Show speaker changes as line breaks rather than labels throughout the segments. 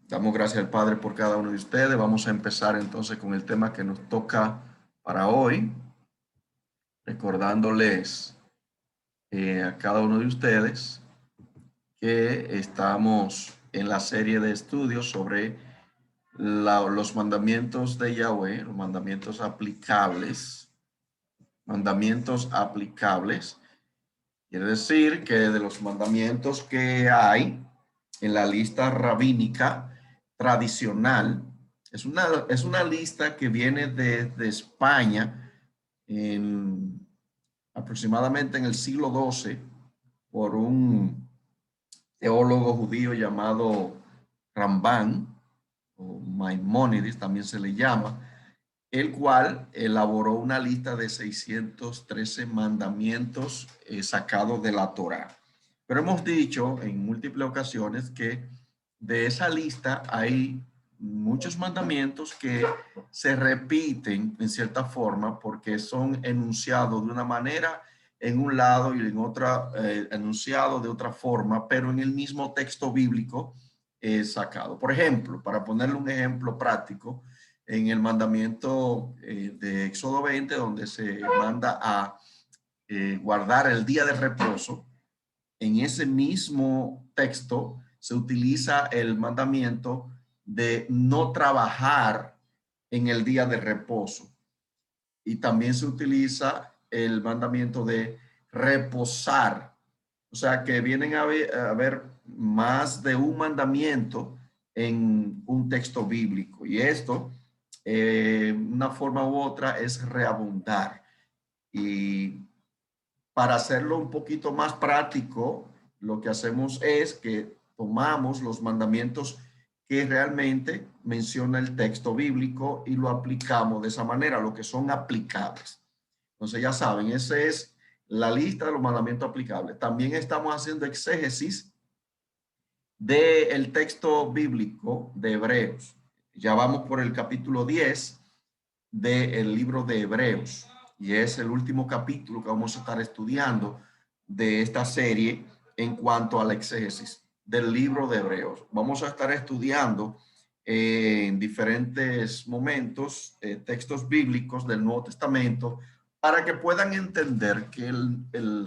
Damos gracias al Padre por cada uno de ustedes. Vamos a empezar entonces con el tema que nos toca para hoy, recordándoles a cada uno de ustedes que estamos en la serie de estudios sobre los mandamientos de Yahweh, los mandamientos aplicables. Quiere decir que de los mandamientos que hay en la lista rabínica tradicional, es una lista que viene de España en, aproximadamente en el siglo XII por un teólogo judío llamado Rambán, o Maimónides también se le llama, el cual elaboró una lista de 613 mandamientos sacados de la Torá. Pero hemos dicho en múltiples ocasiones que de esa lista hay muchos mandamientos que se repiten en cierta forma porque son enunciados de una manera en un lado y en otra enunciado de otra forma, pero en el mismo texto bíblico sacado. Por ejemplo, para ponerle un ejemplo práctico, en el mandamiento de Éxodo 20, donde se manda a guardar el día de reposo, en ese mismo texto se utiliza el mandamiento de no trabajar en el día de reposo. Y también se utiliza el mandamiento de reposar. O sea que vienen a haber más de un mandamiento en un texto bíblico. Y esto, una forma u otra, es reabundar. Y para hacerlo un poquito más práctico, lo que hacemos es que tomamos los mandamientos que realmente menciona el texto bíblico y lo aplicamos de esa manera, lo que son aplicables. Entonces ya saben, esa es la lista de los mandamientos aplicables. También estamos haciendo exégesis del texto bíblico de Hebreos. Ya vamos por el capítulo 10 del libro de Hebreos y es el último capítulo que vamos a estar estudiando de esta serie en cuanto a la exégesis del libro de Hebreos. Vamos a estar estudiando en diferentes momentos textos bíblicos del Nuevo Testamento para que puedan entender que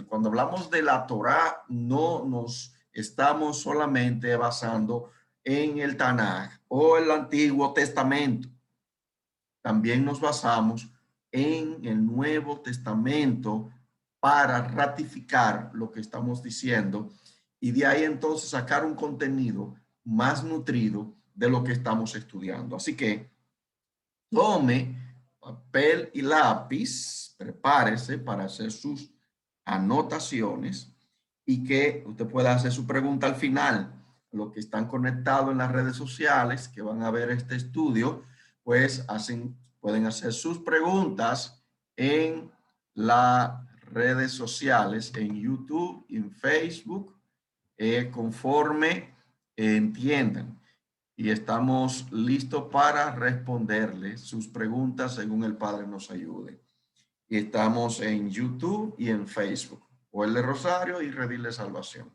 cuando hablamos de la Torá no nos estamos solamente basando en el Tanaj o el Antiguo Testamento. También nos basamos en el Nuevo Testamento para ratificar lo que estamos diciendo y de ahí entonces sacar un contenido más nutrido de lo que estamos estudiando. Así que tome papel y lápiz, prepárese para hacer sus anotaciones y que usted pueda hacer su pregunta al final. Los que están conectados en las redes sociales, que van a ver este estudio, pues pueden hacer sus preguntas en las redes sociales, en YouTube, en Facebook, conforme entiendan y estamos listos para responderle sus preguntas según el Padre nos ayude. Y estamos en YouTube y en Facebook, o el de Rosario y Redil de Salvación.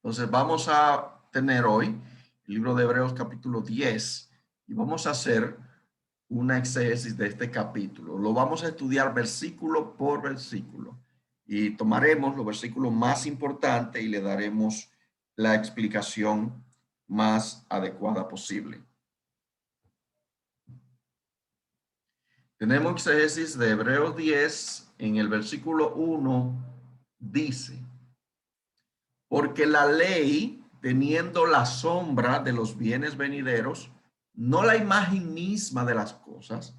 Entonces vamos a tener hoy el libro de Hebreos capítulo 10 y vamos a hacer una exégesis de este capítulo. Lo vamos a estudiar versículo por versículo y tomaremos los versículos más importantes y le daremos la explicación más adecuada posible. Tenemos exégesis de Hebreos 10 en el versículo 1 dice, porque la ley, teniendo la sombra de los bienes venideros, no la imagen misma de las cosas,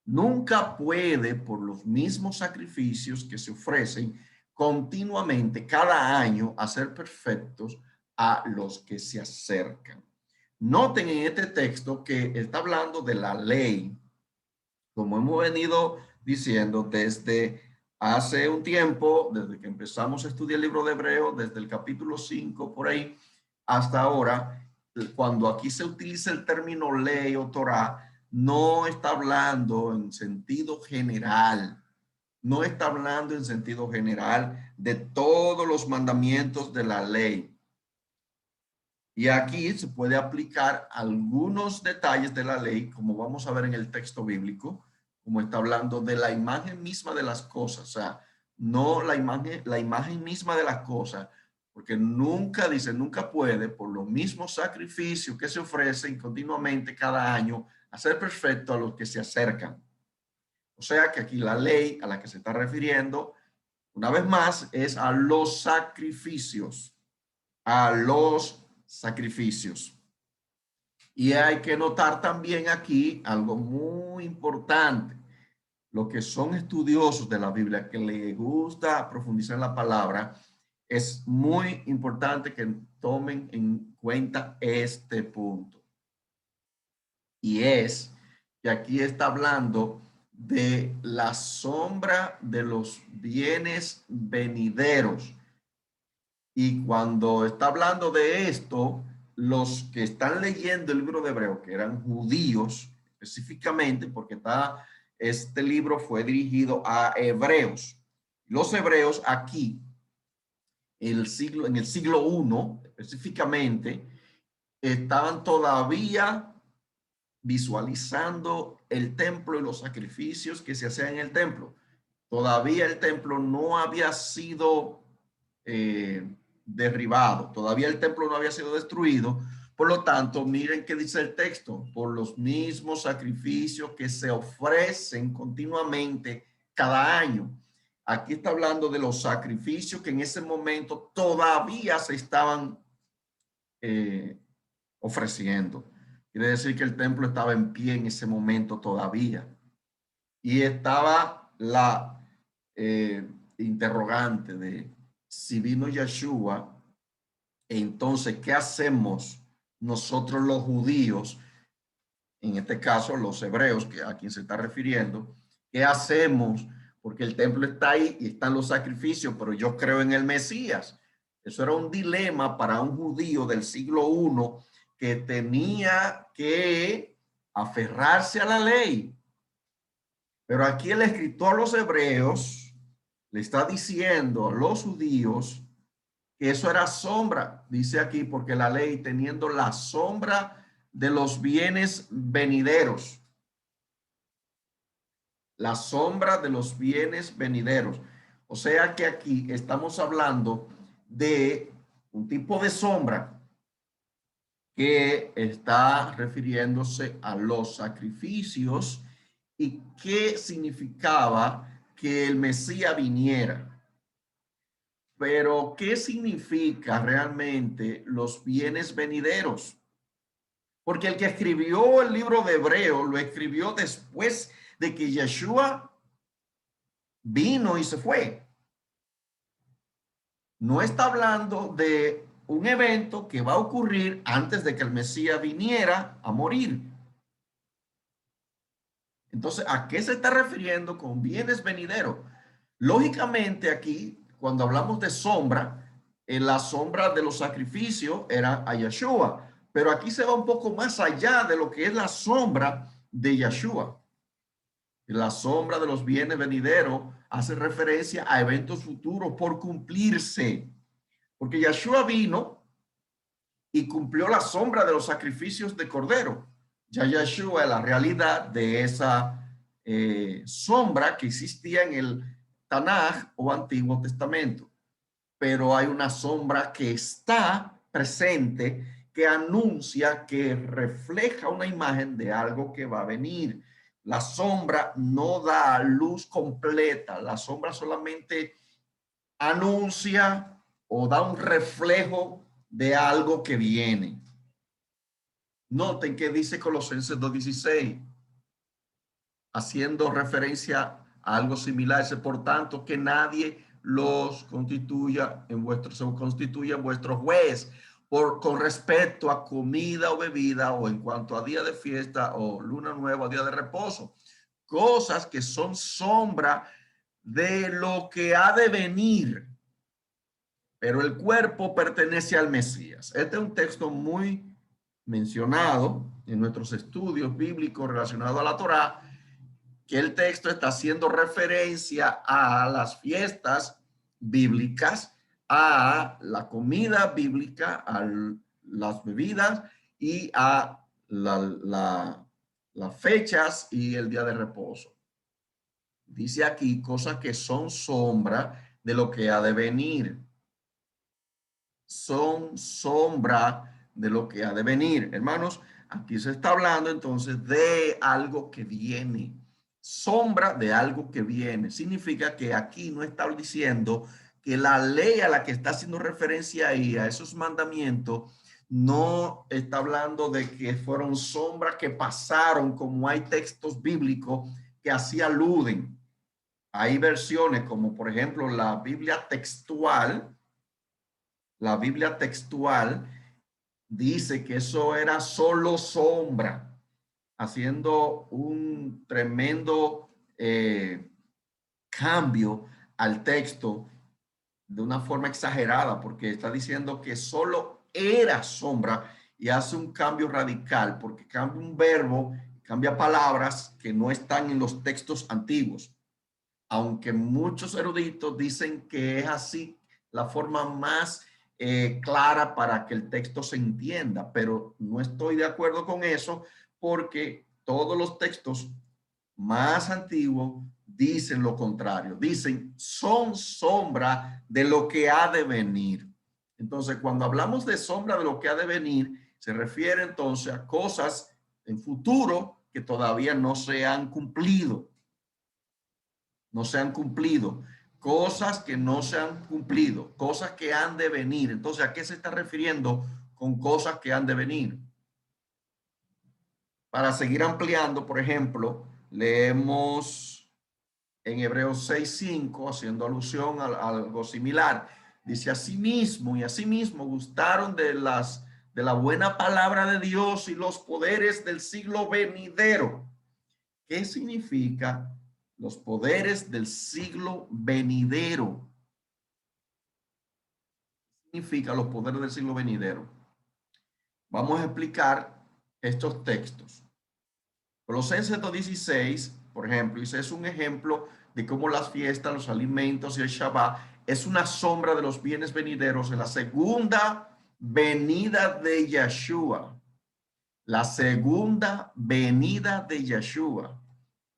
nunca puede, por los mismos sacrificios que se ofrecen continuamente cada año, hacer perfectos a los que se acercan. Noten en este texto que está hablando de la ley, como hemos venido diciendo desde hace un tiempo, desde que empezamos a estudiar el libro de Hebreo, desde el capítulo 5 por ahí, hasta ahora, cuando aquí se utiliza el término ley o Torah, no está hablando en sentido general, no está hablando en sentido general de todos los mandamientos de la ley. Y aquí se puede aplicar algunos detalles de la ley, como vamos a ver en el texto bíblico, como está hablando de la imagen misma de las cosas, o sea, no la imagen misma de las cosas, porque nunca dice, nunca puede, por los mismos sacrificios que se ofrecen continuamente cada año, hacer perfecto a los que se acercan. O sea que aquí la ley a la que se está refiriendo, una vez más, es a los sacrificios, a los sacrificios. Y hay que notar también aquí algo muy importante. Los que son estudiosos de la Biblia, que les gusta profundizar en la palabra, es muy importante que tomen en cuenta este punto. Y es que aquí está hablando de la sombra de los bienes venideros. Y cuando está hablando de esto, los que están leyendo el libro de Hebreo, que eran judíos específicamente, porque este libro fue dirigido a hebreos. Los hebreos aquí, en el siglo I específicamente, estaban todavía visualizando el templo y los sacrificios que se hacían en el templo. Todavía el templo no había sido derribado, todavía el templo no había sido destruido. Por lo tanto, miren qué dice el texto: por los mismos sacrificios que se ofrecen continuamente cada año. Aquí está hablando de los sacrificios que en ese momento todavía se estaban ofreciendo. Quiere decir que el templo estaba en pie en ese momento todavía. Y estaba la interrogante de si vino Yeshua, entonces, ¿qué hacemos nosotros los judíos, en este caso los hebreos, que a quien se está refiriendo? ¿Qué hacemos? Porque el templo está ahí y están los sacrificios, pero yo creo en el Mesías. Eso era un dilema para un judío del siglo I que tenía que aferrarse a la ley. Pero aquí el escritor a los hebreos le está diciendo a los judíos que eso era sombra, dice aquí, porque la ley teniendo la sombra de los bienes venideros, la sombra de los bienes venideros. O sea que aquí estamos hablando de un tipo de sombra que está refiriéndose a los sacrificios y qué significaba que el Mesías viniera. Pero, ¿qué significa realmente los bienes venideros? Porque el que escribió el libro de Hebreo lo escribió después de que Yeshua vino y se fue. No está hablando de un evento que va a ocurrir antes de que el Mesías viniera a morir. Entonces, ¿a qué se está refiriendo con bienes venideros? Lógicamente aquí, cuando hablamos de sombra, la sombra de los sacrificios era a Yeshua, pero aquí se va un poco más allá de lo que es la sombra de Yeshua. La sombra de los bienes venideros hace referencia a eventos futuros por cumplirse, porque Yeshua vino y cumplió la sombra de los sacrificios de cordero. Ya Yeshua es la realidad de esa sombra que existía en el Tanaj o Antiguo Testamento. Pero hay una sombra que está presente, que anuncia, que refleja una imagen de algo que va a venir. La sombra no da luz completa, la sombra solamente anuncia o da un reflejo de algo que viene. Noten que dice Colosenses 2:16, haciendo referencia a algo similar. Dice, por tanto, que nadie los constituya se constituya en vuestro juez con respecto a comida o bebida o en cuanto a día de fiesta o luna nueva o día de reposo. Cosas que son sombra de lo que ha de venir. Pero el cuerpo pertenece al Mesías. Este es un texto muy mencionado en nuestros estudios bíblicos relacionados a la Torá, que el texto está haciendo referencia a las fiestas bíblicas, a la comida bíblica, las bebidas y a las fechas y el día de reposo. Dice aquí cosas que son sombra de lo que ha de venir. Son sombra de lo que ha de venir. Hermanos, aquí se está hablando entonces de algo que viene. Sombra de algo que viene. Significa que aquí no está diciendo que la ley a la que está haciendo referencia ahí, a esos mandamientos, no está hablando de que fueron sombras que pasaron, como hay textos bíblicos que así aluden. Hay versiones como por ejemplo la Biblia textual dice que eso era solo sombra, haciendo un tremendo cambio al texto de una forma exagerada, porque está diciendo que solo era sombra y hace un cambio radical, porque cambia un verbo, cambia palabras que no están en los textos antiguos. Aunque muchos eruditos dicen que es así la forma más clara para que el texto se entienda, pero no estoy de acuerdo con eso porque todos los textos más antiguos dicen lo contrario, dicen son sombra de lo que ha de venir. Entonces, cuando hablamos de sombra de lo que ha de venir, se refiere entonces a cosas en futuro que todavía no se han cumplido. No se han cumplido, cosas que no se han cumplido, cosas que han de venir. Entonces, ¿a qué se está refiriendo con cosas que han de venir? Para seguir ampliando, por ejemplo, leemos en Hebreos 6:5, haciendo alusión a algo similar. Dice, asimismo y asimismo gustaron de la buena palabra de Dios y los poderes del siglo venidero. ¿Qué significa los poderes del siglo venidero? ¿Qué significa los poderes del siglo venidero? Vamos a explicar estos textos. Colosenses 2:16, por ejemplo, es un ejemplo de cómo las fiestas, los alimentos y el Shabbat es una sombra de los bienes venideros en la segunda venida de Yeshua. La segunda venida de Yeshua.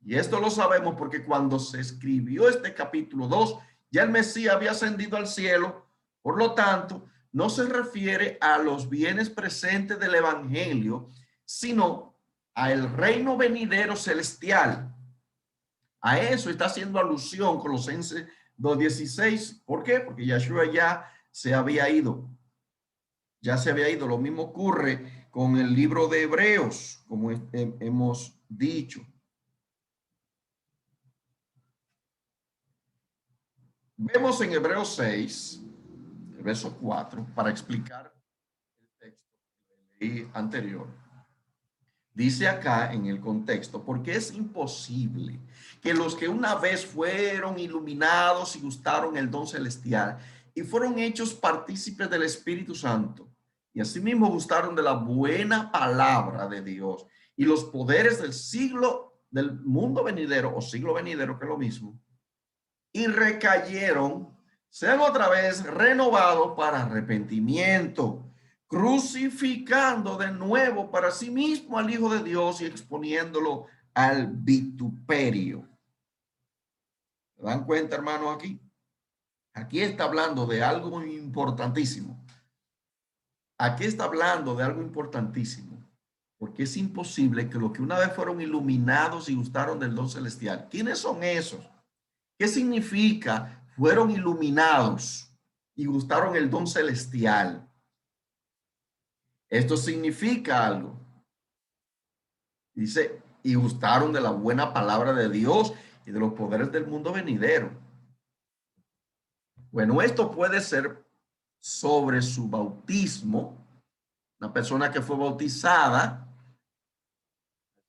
Y esto lo sabemos porque cuando se escribió este capítulo 2, ya el Mesías había ascendido al cielo. Por lo tanto, no se refiere a los bienes presentes del evangelio, sino al reino venidero celestial. A eso está haciendo alusión Colosenses 2:16. ¿Por qué? Porque Yeshua ya se había ido. Ya se había ido. Lo mismo ocurre con el libro de Hebreos, como hemos dicho. Vemos en Hebreos 6, el verso 4, para explicar el texto que leí anterior. Dice acá en el contexto, porque es imposible que los que una vez fueron iluminados y gustaron el don celestial y fueron hechos partícipes del Espíritu Santo y asimismo gustaron de la buena palabra de Dios y los poderes del siglo, del mundo venidero o siglo venidero, que es lo mismo, y recayeron, sean otra vez renovados para arrepentimiento, crucificando de nuevo para sí mismo al Hijo de Dios y exponiéndolo al vituperio. ¿Se dan cuenta, hermanos, aquí? Aquí está hablando de algo importantísimo. Aquí está hablando de algo importantísimo, porque es imposible que los que una vez fueron iluminados y gustaron del don celestial, ¿quiénes son esos? ¿Qué significa? Fueron iluminados y gustaron el don celestial. Esto significa algo. Dice, y gustaron de la buena palabra de Dios y de los poderes del mundo venidero. Bueno, esto puede ser sobre su bautismo. Una persona que fue bautizada,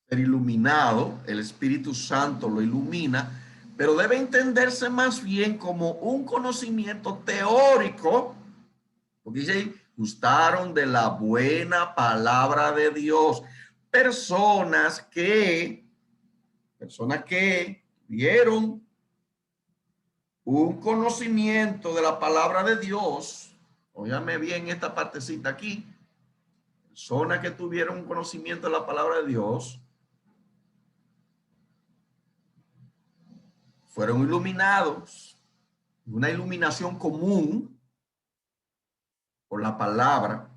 ser iluminado, el Espíritu Santo lo ilumina, pero debe entenderse más bien como un conocimiento teórico, porque dice, gustaron de la buena palabra de Dios. Personas que vieron un conocimiento de la palabra de Dios, óyame bien esta partecita aquí, personas que tuvieron un conocimiento de la palabra de Dios fueron iluminados, una iluminación común por la palabra,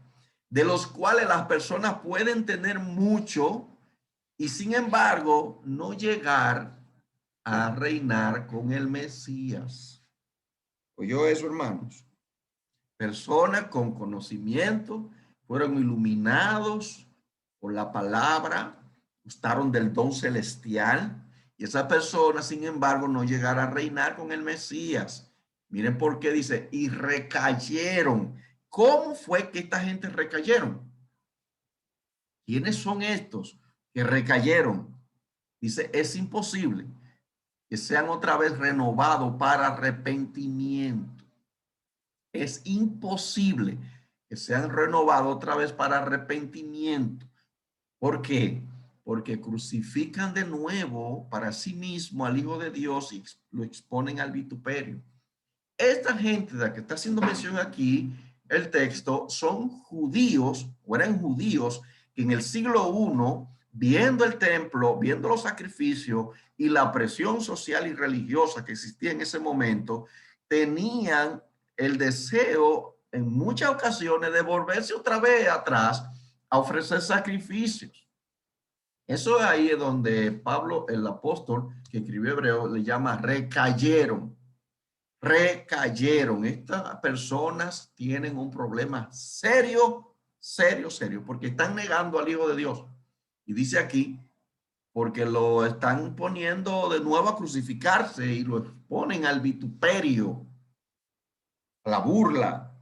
de los cuales las personas pueden tener mucho y sin embargo no llegar a reinar con el Mesías. ¿Oyó eso, hermanos? Personas con conocimiento fueron iluminados por la palabra, gustaron del don celestial y esas personas, sin embargo, no llegaron a reinar con el Mesías. Miren por qué dice, y recayeron. ¿Cómo fue que esta gente recayeron? ¿Quiénes son estos que recayeron? Dice, es imposible que sean otra vez renovados para arrepentimiento. Es imposible que sean renovados otra vez para arrepentimiento. ¿Por qué? Porque crucifican de nuevo para sí mismo al Hijo de Dios y lo exponen al vituperio. Esta gente de la que está haciendo mención aquí, el texto, son judíos, o eran judíos, que en el siglo I, viendo el templo, viendo los sacrificios y la presión social y religiosa que existía en ese momento, tenían el deseo en muchas ocasiones de volverse otra vez atrás a ofrecer sacrificios. Eso ahí es donde Pablo, el apóstol que escribió Hebreo, le llama recayeron. Recayeron. Estas personas tienen un problema serio, serio, serio, porque están negando al Hijo de Dios. Y dice aquí, porque lo están poniendo de nuevo a crucificarse y lo exponen al vituperio, a la burla.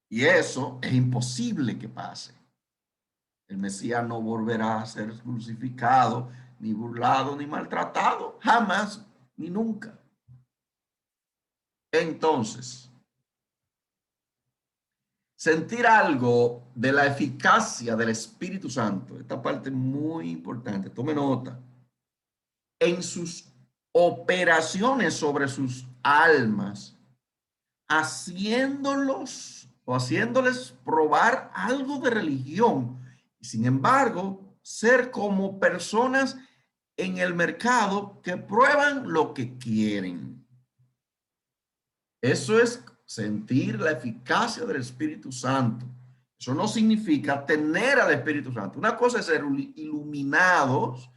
Y eso es imposible que pase. El Mesías no volverá a ser crucificado, ni burlado, ni maltratado, jamás, ni nunca. Entonces, sentir algo de la eficacia del Espíritu Santo, esta parte es muy importante, tome nota, en sus operaciones sobre sus almas, haciéndolos o haciéndoles probar algo de religión, y sin embargo, ser como personas en el mercado que prueban lo que quieren. Eso es sentir la eficacia del Espíritu Santo. Eso no significa tener al Espíritu Santo. Una cosa es ser iluminados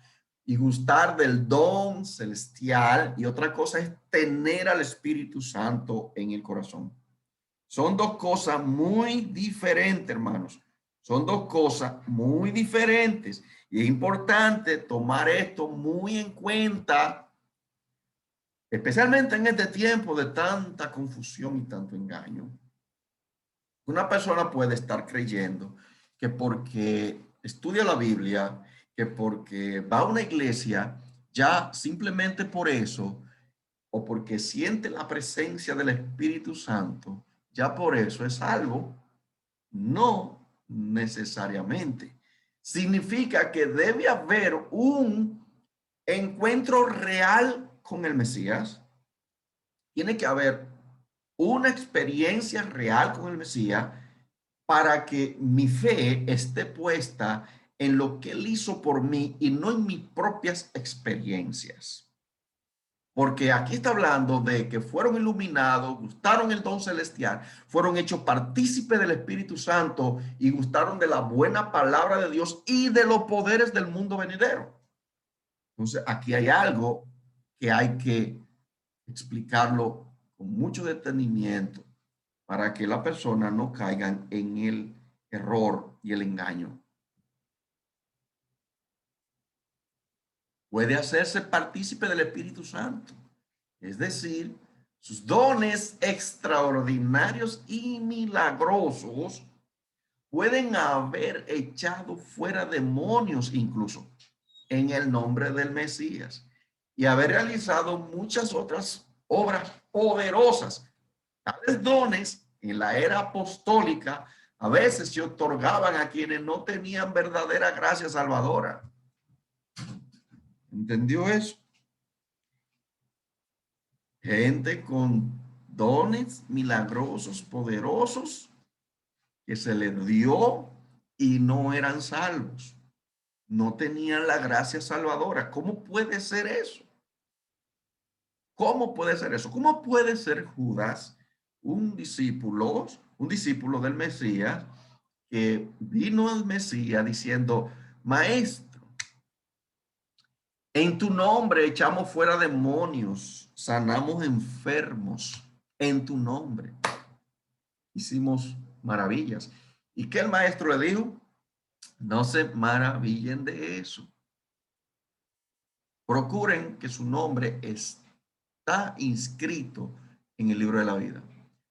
y gustar del don celestial y otra cosa es tener al Espíritu Santo en el corazón. Son dos cosas muy diferentes, hermanos. Son dos cosas muy diferentes y es importante tomar esto muy en cuenta, especialmente en este tiempo de tanta confusión y tanto engaño. Una persona puede estar creyendo que porque estudia la Biblia, que porque va a una iglesia, ya simplemente por eso, o porque siente la presencia del Espíritu Santo, ya por eso es salvo. No necesariamente. Significa que debe haber un encuentro real con el Mesías. Tiene que haber una experiencia real con el Mesías para que mi fe esté puesta en lo que él hizo por mí y no en mis propias experiencias. Porque aquí está hablando de que fueron iluminados, gustaron el don celestial, fueron hechos partícipes del Espíritu Santo y gustaron de la buena palabra de Dios y de los poderes del mundo venidero. Entonces, aquí hay algo que hay que explicarlo con mucho detenimiento para que la persona no caigan en el error y el engaño. Puede hacerse partícipe del Espíritu Santo, es decir, sus dones extraordinarios y milagrosos pueden haber echado fuera demonios incluso en el nombre del Mesías y haber realizado muchas otras obras poderosas. Tales dones en la era apostólica a veces se otorgaban a quienes no tenían verdadera gracia salvadora. ¿Entendió eso? Gente con dones milagrosos, poderosos, que se les dio y no eran salvos. No tenían la gracia salvadora. ¿Cómo puede ser eso? ¿Cómo puede ser eso? ¿Cómo puede ser Judas un discípulo del Mesías, que vino al Mesías diciendo, maestro, en tu nombre echamos fuera demonios, sanamos enfermos, en tu nombre hicimos maravillas? ¿Y qué el maestro le dijo? No se maravillen de eso. Procuren que su nombre está inscrito en el libro de la vida.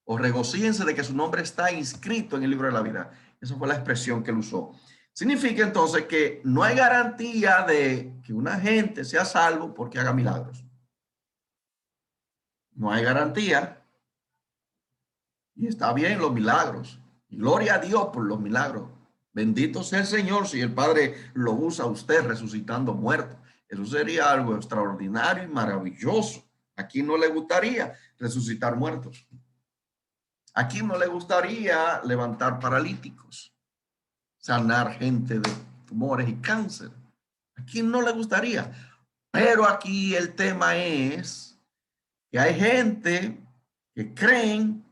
O regocíjense de que su nombre está inscrito en el libro de la vida. Esa fue la expresión que él usó. Significa entonces que no hay garantía de que una gente sea salvo porque haga milagros. No hay garantía. Y está bien los milagros. Y gloria a Dios por los milagros. Bendito sea el Señor si el Padre lo usa a usted resucitando muertos. Eso sería algo extraordinario y maravilloso. ¿A quién no le gustaría resucitar muertos? ¿A quién no le gustaría levantar paralíticos? Sanar gente de tumores y cáncer. ¿A quién no le gustaría? Pero aquí el tema es que hay gente que creen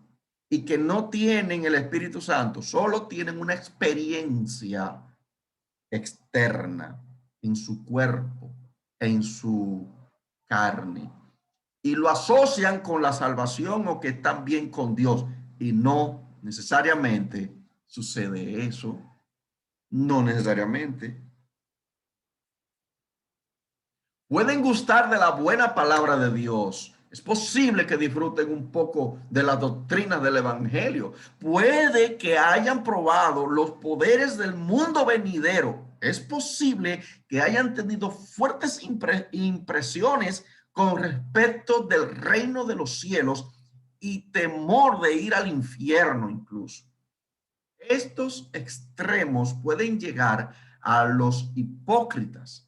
y que no tienen el Espíritu Santo, solo tienen una experiencia externa en su cuerpo, en su carne, y lo asocian con la salvación o que están bien con Dios, y no necesariamente sucede eso, no necesariamente. Pueden gustar de la buena palabra de Dios. Es posible que disfruten un poco de la doctrina del evangelio. Puede que hayan probado los poderes del mundo venidero. Es posible que hayan tenido fuertes impresiones con respecto del reino de los cielos y temor de ir al infierno incluso. Estos extremos pueden llegar a los hipócritas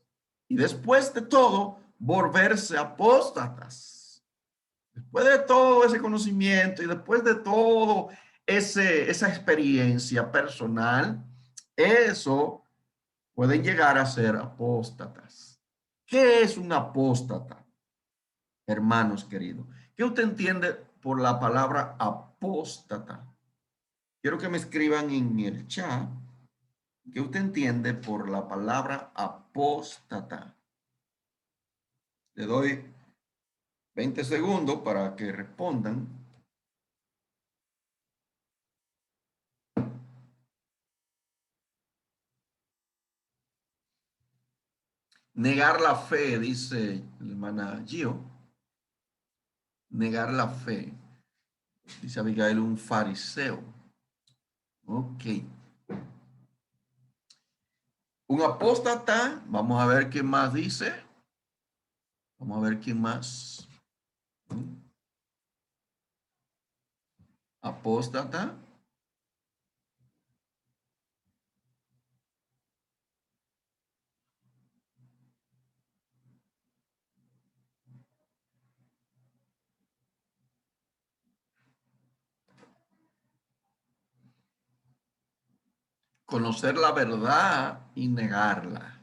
y después de todo volverse apóstatas. Después de todo ese conocimiento y después de todo esa experiencia personal, eso pueden llegar a ser apóstatas. ¿Qué es un apóstata, hermanos queridos? ¿Qué usted entiende por la palabra apóstata? Quiero que me escriban en el chat qué usted entiende por la palabra apóstata. Le doy 20 segundos para que respondan. Negar la fe, dice la hermana Gio. Negar la fe. Dice Abigail, un fariseo. Ok. Un apóstata. Vamos a ver qué más dice. Vamos a ver qué más. Apóstata. Conocer la verdad y negarla.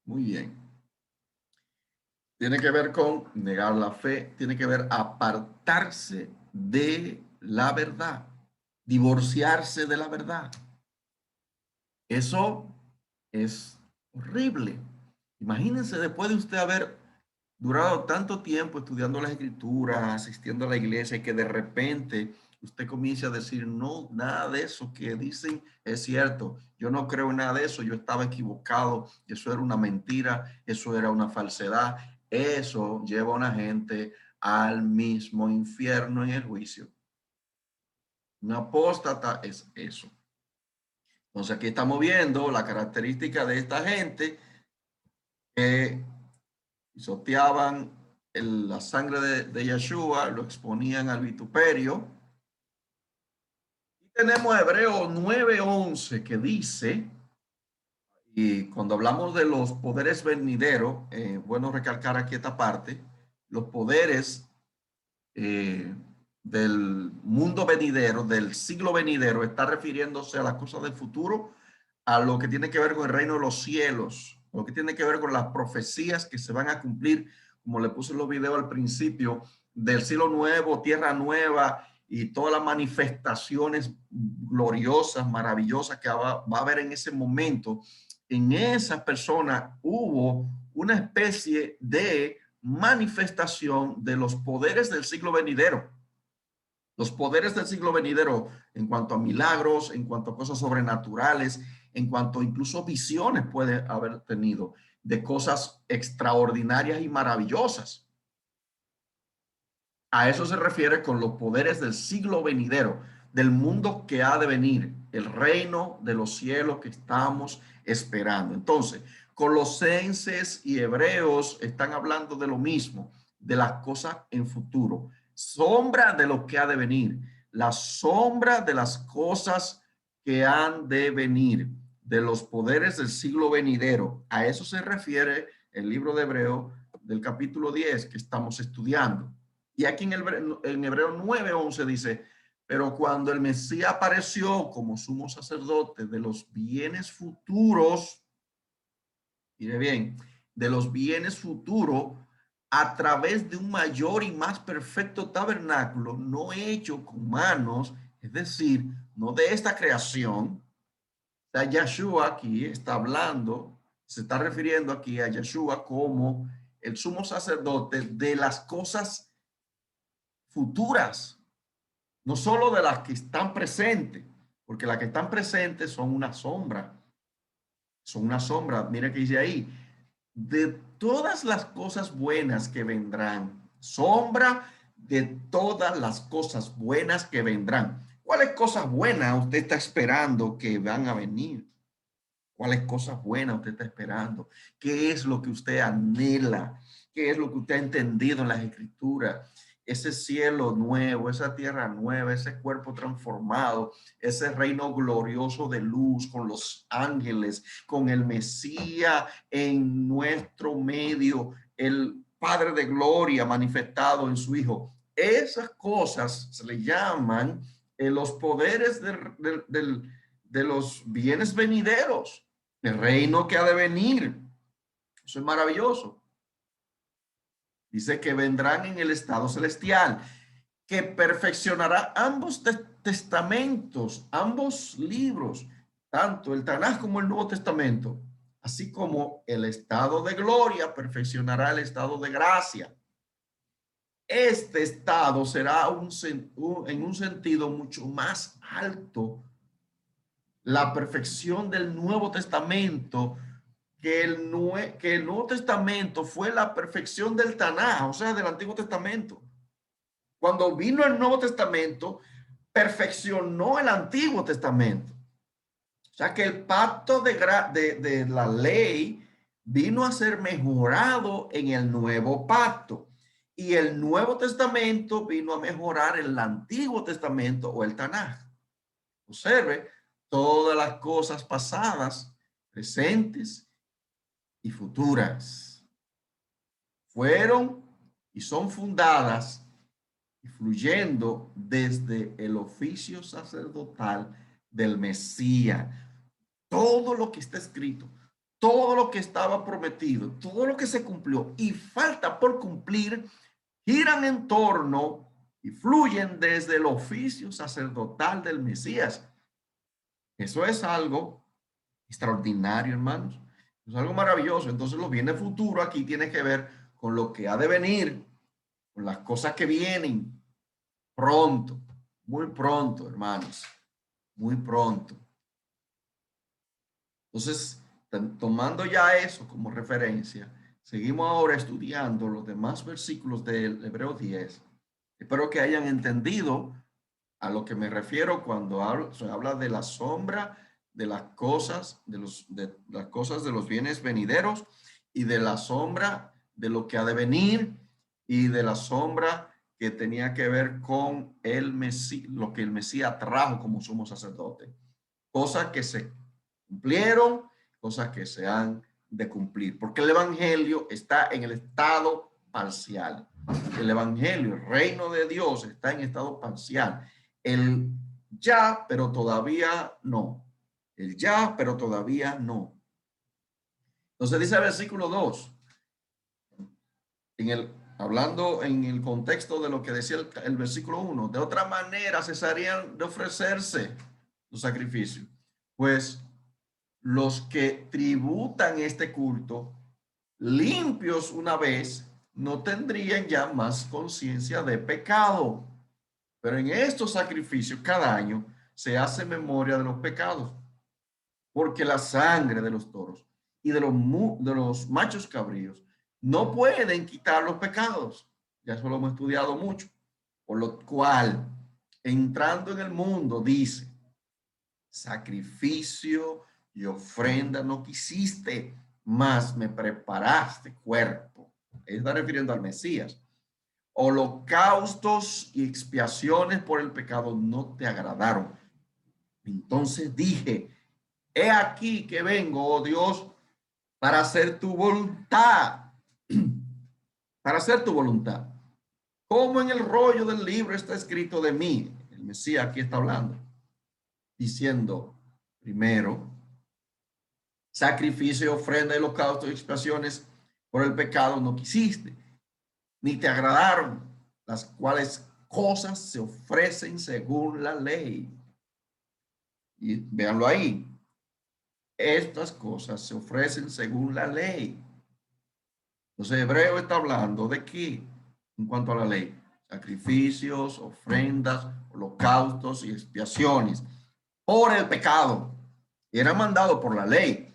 Muy bien. Tiene que ver con negar la fe, tiene que ver apartarse de la verdad, divorciarse de la verdad. Eso es horrible. Imagínense después de usted haber durado tanto tiempo estudiando las escrituras, asistiendo a la iglesia, y que de repente usted comience a decir, no, nada de eso que dicen es cierto. Yo no creo en nada de eso. Yo estaba equivocado. Eso era una mentira. Eso era una falsedad. Eso lleva a una gente al mismo infierno en el juicio. Un apóstata es eso. Entonces aquí estamos viendo la característica de esta gente que pisoteaban la sangre de Yeshua, lo exponían al vituperio. Y tenemos Hebreos 9:11 que dice, y cuando hablamos de los poderes venideros, bueno recalcar aquí esta parte, los poderes del mundo venidero, del siglo venidero, está refiriéndose a las cosas del futuro, a lo que tiene que ver con el reino de los cielos, lo que tiene que ver con las profecías que se van a cumplir, como le puse en los videos al principio, del cielo nuevo, tierra nueva y todas las manifestaciones gloriosas, maravillosas que va a haber en ese momento. En esas personas hubo una especie de manifestación de los poderes del siglo venidero. Los poderes del siglo venidero en cuanto a milagros, en cuanto a cosas sobrenaturales, en cuanto incluso visiones puede haber tenido de cosas extraordinarias y maravillosas. A eso se refiere con los poderes del siglo venidero, del mundo que ha de venir, el reino de los cielos que estamos esperando. Entonces, Colosenses y Hebreos están hablando de lo mismo, de las cosas en futuro, sombra de lo que ha de venir, la sombra de las cosas que han de venir, de los poderes del siglo venidero. A eso se refiere el libro de Hebreos del capítulo 10 que estamos estudiando. Y aquí en Hebreo 9:11 dice, pero cuando el Mesías apareció como sumo sacerdote de los bienes futuros, mire bien, de los bienes futuros, a través de un mayor y más perfecto tabernáculo, no hecho con manos, es decir, no de esta creación. O sea, Yeshua aquí está hablando, se está refiriendo aquí a Yeshua como el sumo sacerdote de las cosas futuras, no solo de las que están presentes, porque las que están presentes son una sombra, mira que dice ahí, de todas las cosas buenas que vendrán, sombra de todas las cosas buenas que vendrán. ¿Cuáles cosas buenas usted está esperando que van a venir? ¿Cuáles cosas buenas usted está esperando? ¿Qué es lo que usted anhela? ¿Qué es lo que usted ha entendido en las escrituras? Ese cielo nuevo, esa tierra nueva, ese cuerpo transformado, ese reino glorioso de luz con los ángeles, con el Mesías en nuestro medio, el Padre de gloria manifestado en su Hijo. Esas cosas se le llaman los poderes de los bienes venideros, el reino que ha de venir. Eso es maravilloso. Dice que vendrán en el estado celestial, que perfeccionará ambos testamentos, ambos libros, tanto el Tanaj como el Nuevo Testamento, así como el estado de gloria perfeccionará el estado de gracia. Este estado será en un sentido mucho más alto, la perfección del Nuevo Testamento, que el Nuevo Testamento fue la perfección del Tanaj, o sea, del Antiguo Testamento. Cuando vino el Nuevo Testamento, perfeccionó el Antiguo Testamento. O sea, que el pacto de la ley vino a ser mejorado en el Nuevo Pacto. Y el Nuevo Testamento vino a mejorar el Antiguo Testamento o el Tanaj. Observe todas las cosas pasadas, presentes y futuras fueron y son fundadas y fluyendo desde el oficio sacerdotal del Mesías. Todo lo que está escrito, todo lo que estaba prometido, todo lo que se cumplió y falta por cumplir, giran en torno y fluyen desde el oficio sacerdotal del Mesías. Eso es algo extraordinario, hermanos. Es algo maravilloso. Entonces, los bienes futuros aquí tiene que ver con lo que ha de venir, con las cosas que vienen pronto, muy pronto, hermanos, muy pronto. Entonces, tomando ya eso como referencia, seguimos ahora estudiando los demás versículos del Hebreo 10. Espero que hayan entendido a lo que me refiero cuando se habla de la sombra de las cosas, de las cosas de los bienes venideros y de la sombra de lo que ha de venir y de la sombra que tenía que ver con el Mesías, lo que el Mesías trajo como sumo sacerdote. Cosas que se cumplieron, cosas que se han de cumplir, porque el evangelio está en el estado parcial. El evangelio, el reino de Dios está en estado parcial. El ya, pero todavía no. El ya, pero todavía no. Entonces dice el versículo 2, hablando en el contexto de lo que decía el versículo 1, de otra manera cesarían de ofrecerse los sacrificios, pues los que tributan este culto, limpios una vez, no tendrían ya más conciencia de pecado. Pero en estos sacrificios cada año se hace memoria de los pecados, porque la sangre de los toros y de los machos cabríos no pueden quitar los pecados. Ya eso lo hemos estudiado mucho. Por lo cual, entrando en el mundo, dice, sacrificio y ofrenda no quisiste, mas me preparaste cuerpo. Está refiriendo al Mesías. Holocaustos y expiaciones por el pecado no te agradaron. Entonces dije, he aquí que vengo, oh Dios, para hacer tu voluntad. Para hacer tu voluntad. Como en el rollo del libro está escrito de mí. El Mesías aquí está hablando. Diciendo, primero, sacrificio, ofrenda, holocausto y expiaciones por el pecado no quisiste, ni te agradaron, las cuales cosas se ofrecen según la ley. Y véanlo ahí. Estas cosas se ofrecen según la ley. Entonces, Hebreo está hablando de qué en cuanto a la ley: sacrificios, ofrendas, holocaustos y expiaciones por el pecado. Y era mandado por la ley.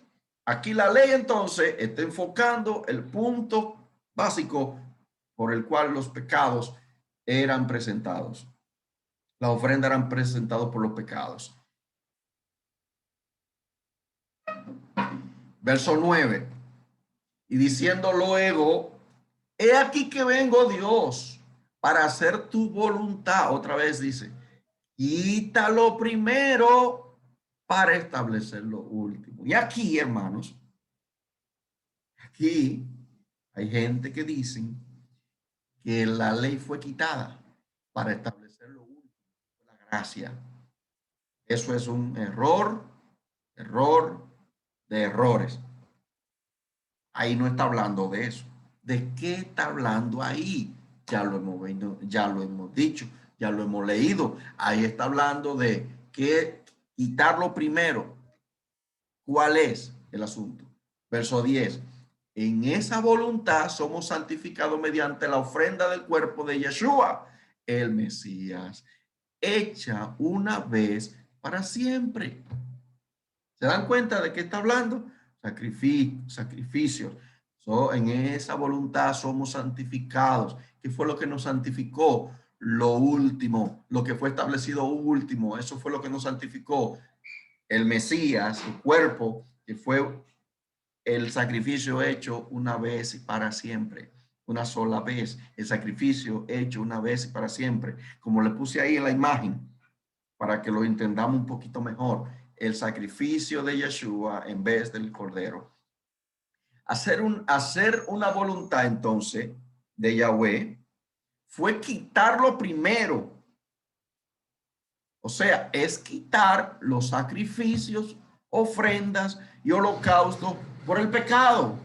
Aquí la ley entonces está enfocando el punto básico por el cual los pecados eran presentados. La ofrenda eran presentados por los pecados. Verso 9. Y diciendo luego, he aquí que vengo, Dios, para hacer tu voluntad. Otra vez dice, quítalo primero para establecer lo último. Y aquí, hermanos, aquí hay gente que dicen que la ley fue quitada para establecer lo último, la gracia. Eso es un error de errores. Ahí no está hablando de eso. ¿De qué está hablando ahí? Ya lo hemos dicho, ya lo hemos leído. Ahí está hablando de que quitarlo primero. ¿Cuál es el asunto? Verso 10. En esa voluntad somos santificados mediante la ofrenda del cuerpo de Yeshua, el Mesías, hecha una vez para siempre. ¿Se dan cuenta de qué está hablando? Sacrificios. En esa voluntad somos santificados. ¿Qué fue lo que nos santificó? Lo último, lo que fue establecido último. Eso fue lo que nos santificó. El Mesías, el cuerpo, que fue el sacrificio hecho una vez y para siempre. Una sola vez. El sacrificio hecho una vez y para siempre. Como le puse ahí en la imagen, para que lo entendamos un poquito mejor. El sacrificio de Yeshua en vez del cordero. Hacer una voluntad entonces de Yahweh fue quitarlo primero. O sea, es quitar los sacrificios, ofrendas y holocaustos por el pecado.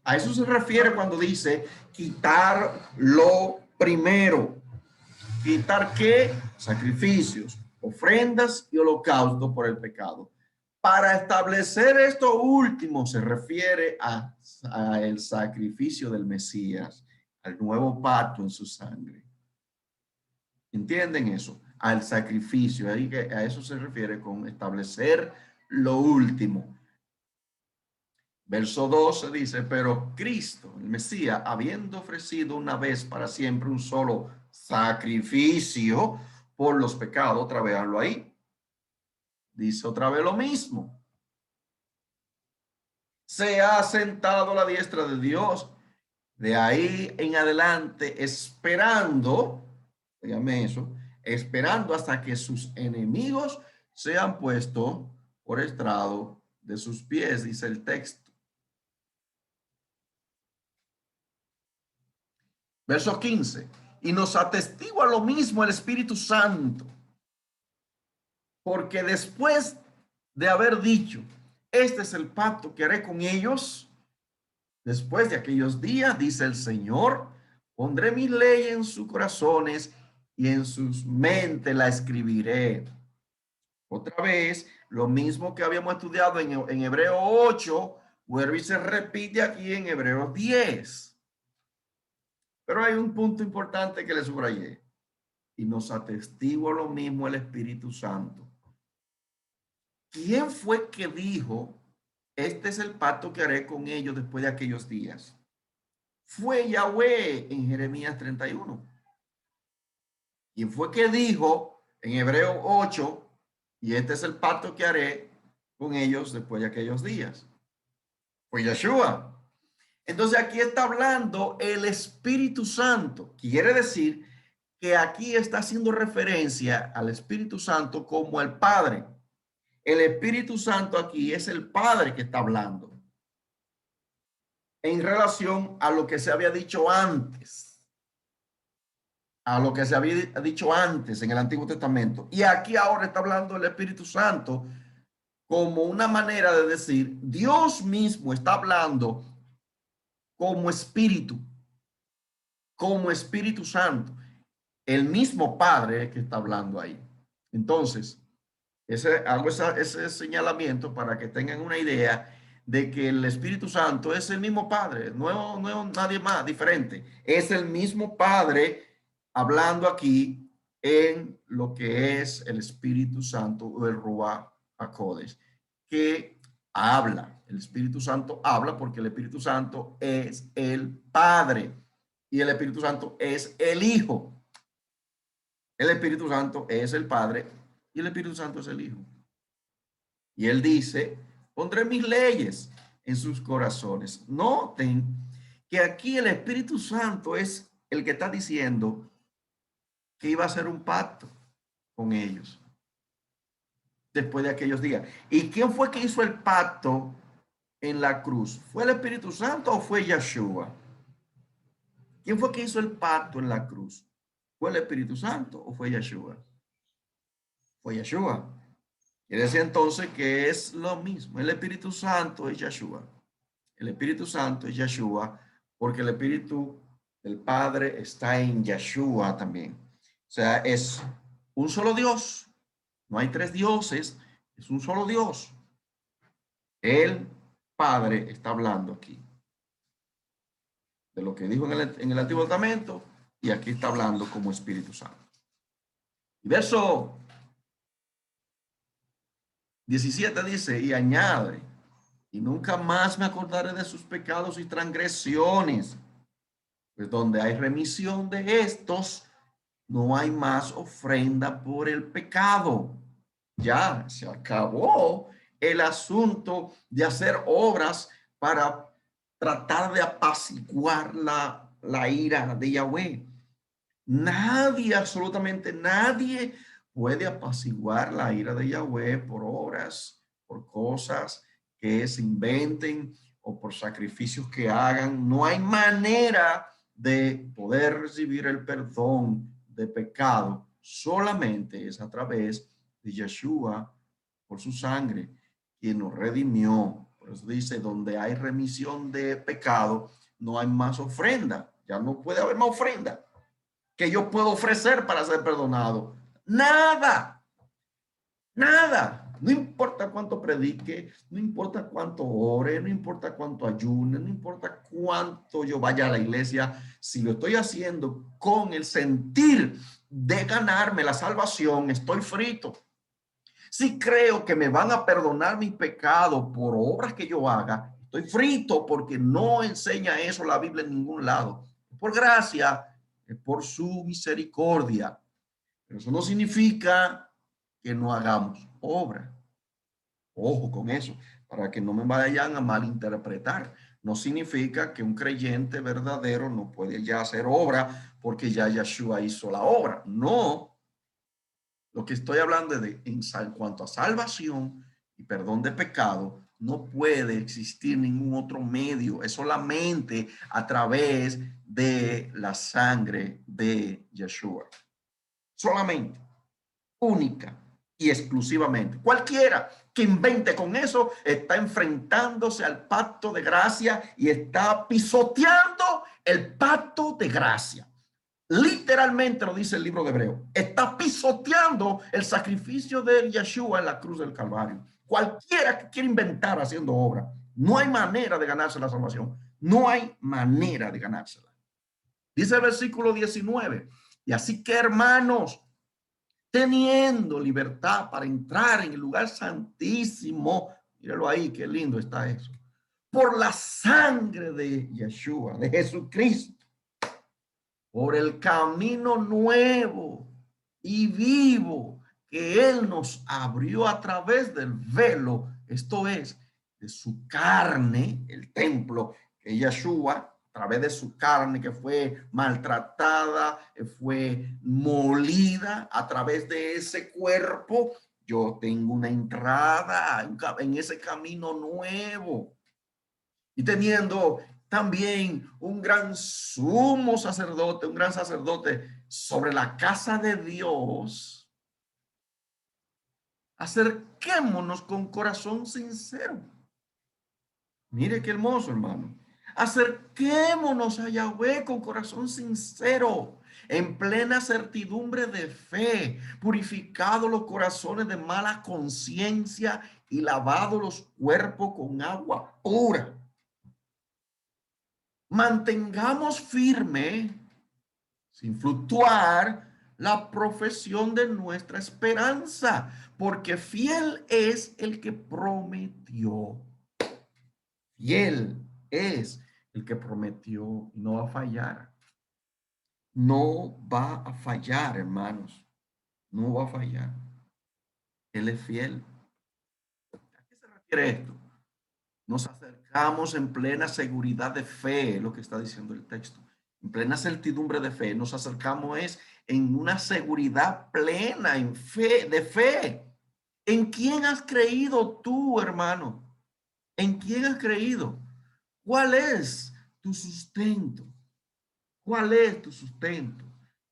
A eso se refiere cuando dice quitar lo primero. ¿Quitar qué? Sacrificios, ofrendas y holocausto por el pecado. Para establecer esto último se refiere a el sacrificio del Mesías, al nuevo pacto en su sangre. ¿Entienden eso? Al sacrificio, a eso se refiere con establecer lo último. Verso 12 dice, pero Cristo, el Mesías, habiendo ofrecido una vez para siempre un solo sacrificio por los pecados, otra vez hablo ahí, dice otra vez lo mismo. Se ha sentado a la diestra de Dios, de ahí en adelante, esperando, dígame eso, esperando hasta que sus enemigos sean puestos por estrado de sus pies, dice el texto. Verso 15. Y nos atestigua lo mismo el Espíritu Santo. Porque después de haber dicho, este es el pacto que haré con ellos, después de aquellos días, dice el Señor, pondré mi ley en sus corazones y en sus mentes la escribiré. Otra vez, lo mismo que habíamos estudiado en Hebreo 8, vuelve y se repite aquí en Hebreos 10. Pero hay un punto importante que le subrayé. Y nos atestigua lo mismo el Espíritu Santo. ¿Quién fue que dijo, este es el pacto que haré con ellos después de aquellos días? Fue Yahweh en Jeremías 31. ¿Quién fue que dijo en Hebreo 8, y este es el pacto que haré con ellos después de aquellos días? Fue Yeshua. Entonces aquí está hablando el Espíritu Santo. Quiere decir que aquí está haciendo referencia al Espíritu Santo como el Padre. El Espíritu Santo aquí es el Padre que está hablando en relación a lo que se había dicho antes, en el Antiguo Testamento. Y aquí ahora está hablando el Espíritu Santo como una manera de decir, Dios mismo está hablando como Espíritu Santo, el mismo Padre que está hablando ahí. Entonces, hago ese señalamiento para que tengan una idea de que el Espíritu Santo es el mismo Padre, no es nadie más diferente. Es el mismo Padre hablando aquí en lo que es el Espíritu Santo o el Ruach HaKodesh, que habla. El Espíritu Santo habla porque el Espíritu Santo es el Padre y el Espíritu Santo es el Hijo. El Espíritu Santo es el Padre y el Espíritu Santo es el Hijo. Y él dice, pondré mis leyes en sus corazones. Noten que aquí el Espíritu Santo es el que está diciendo que iba a hacer un pacto con ellos después de aquellos días. ¿Y quién fue que hizo el pacto en la cruz? ¿Fue el Espíritu Santo o fue Yeshua? ¿Quién fue que hizo el pacto en la cruz? ¿Fue el Espíritu Santo o fue Yeshua? Fue Yeshua. Quiere decir entonces que es lo mismo. El Espíritu Santo es Yeshua. El Espíritu Santo es Yeshua porque el Espíritu del Padre está en Yeshua también. O sea, es un solo Dios. No hay tres dioses, es un solo Dios. El Padre está hablando aquí de lo que dijo en el Antiguo Testamento y aquí está hablando como Espíritu Santo. Y verso 17 dice, y añade, y nunca más me acordaré de sus pecados y transgresiones, pues donde hay remisión de estos, no hay más ofrenda por el pecado. Ya se acabó el asunto de hacer obras para tratar de apaciguar la ira de Yahweh. Nadie, absolutamente nadie puede apaciguar la ira de Yahweh por obras, por cosas que se inventen o por sacrificios que hagan. No hay manera de poder recibir el perdón de pecado. Solamente es a través de Yeshua por su sangre, quien nos redimió. Por eso dice, donde hay remisión de pecado, no hay más ofrenda. Ya no puede haber más ofrenda que yo puedo ofrecer para ser perdonado. Nada, nada. No importa cuánto predique, no importa cuánto ore, no importa cuánto ayune, no importa cuánto yo vaya a la iglesia. Si lo estoy haciendo con el sentir de ganarme la salvación, estoy frito. Si creo que me van a perdonar mis pecados por obras que yo haga, estoy frito porque no enseña eso la Biblia en ningún lado. Por gracia, por su misericordia. Pero eso no significa que no hagamos obra. Ojo con eso, para que no me vayan a malinterpretar. No significa que un creyente verdadero no puede ya hacer obra porque ya Yeshua hizo la obra. No. Lo que estoy hablando es en cuanto a salvación y perdón de pecado, No puede existir ningún otro medio. Es solamente a través de la sangre de Yeshua. Solamente, única y exclusivamente. Cualquiera que invente con eso está enfrentándose al pacto de gracia y está pisoteando el pacto de gracia. Literalmente lo dice el libro de Hebreo. Está pisoteando el sacrificio de Yeshua en la cruz del Calvario. Cualquiera que quiera inventar haciendo obra, no hay manera de ganarse la salvación. No hay manera de ganársela. Dice el versículo 19. Y así que, hermanos, teniendo libertad para entrar en el lugar santísimo, míralo ahí, qué lindo está eso, por la sangre de Yeshua, de Jesucristo, por el camino nuevo y vivo que Él nos abrió a través del velo, esto es, de su carne, el templo, que Yeshua, a través de su carne que fue maltratada, fue molida, a través de ese cuerpo, yo tengo una entrada en ese camino nuevo. Y teniendo también un gran sumo sacerdote, un gran sacerdote sobre la casa de Dios, acerquémonos con corazón sincero. Mire qué hermoso, hermano. Acerquémonos a Yahweh con corazón sincero, en plena certidumbre de fe, purificados los corazones de mala conciencia y lavados los cuerpos con agua pura. Mantengamos firme, sin fluctuar, la profesión de nuestra esperanza, porque fiel es el que prometió. Fiel es el que prometió y no va a fallar. No va a fallar, hermanos. No va a fallar. Él es fiel. ¿A qué se refiere esto? Nos acercamos en plena seguridad de fe, lo que está diciendo el texto. En plena certidumbre de fe, nos acercamos es en una seguridad plena, en fe, de fe. ¿En quién has creído tú, hermano? ¿En quién has creído? ¿Cuál es tu sustento? ¿Cuál es tu sustento?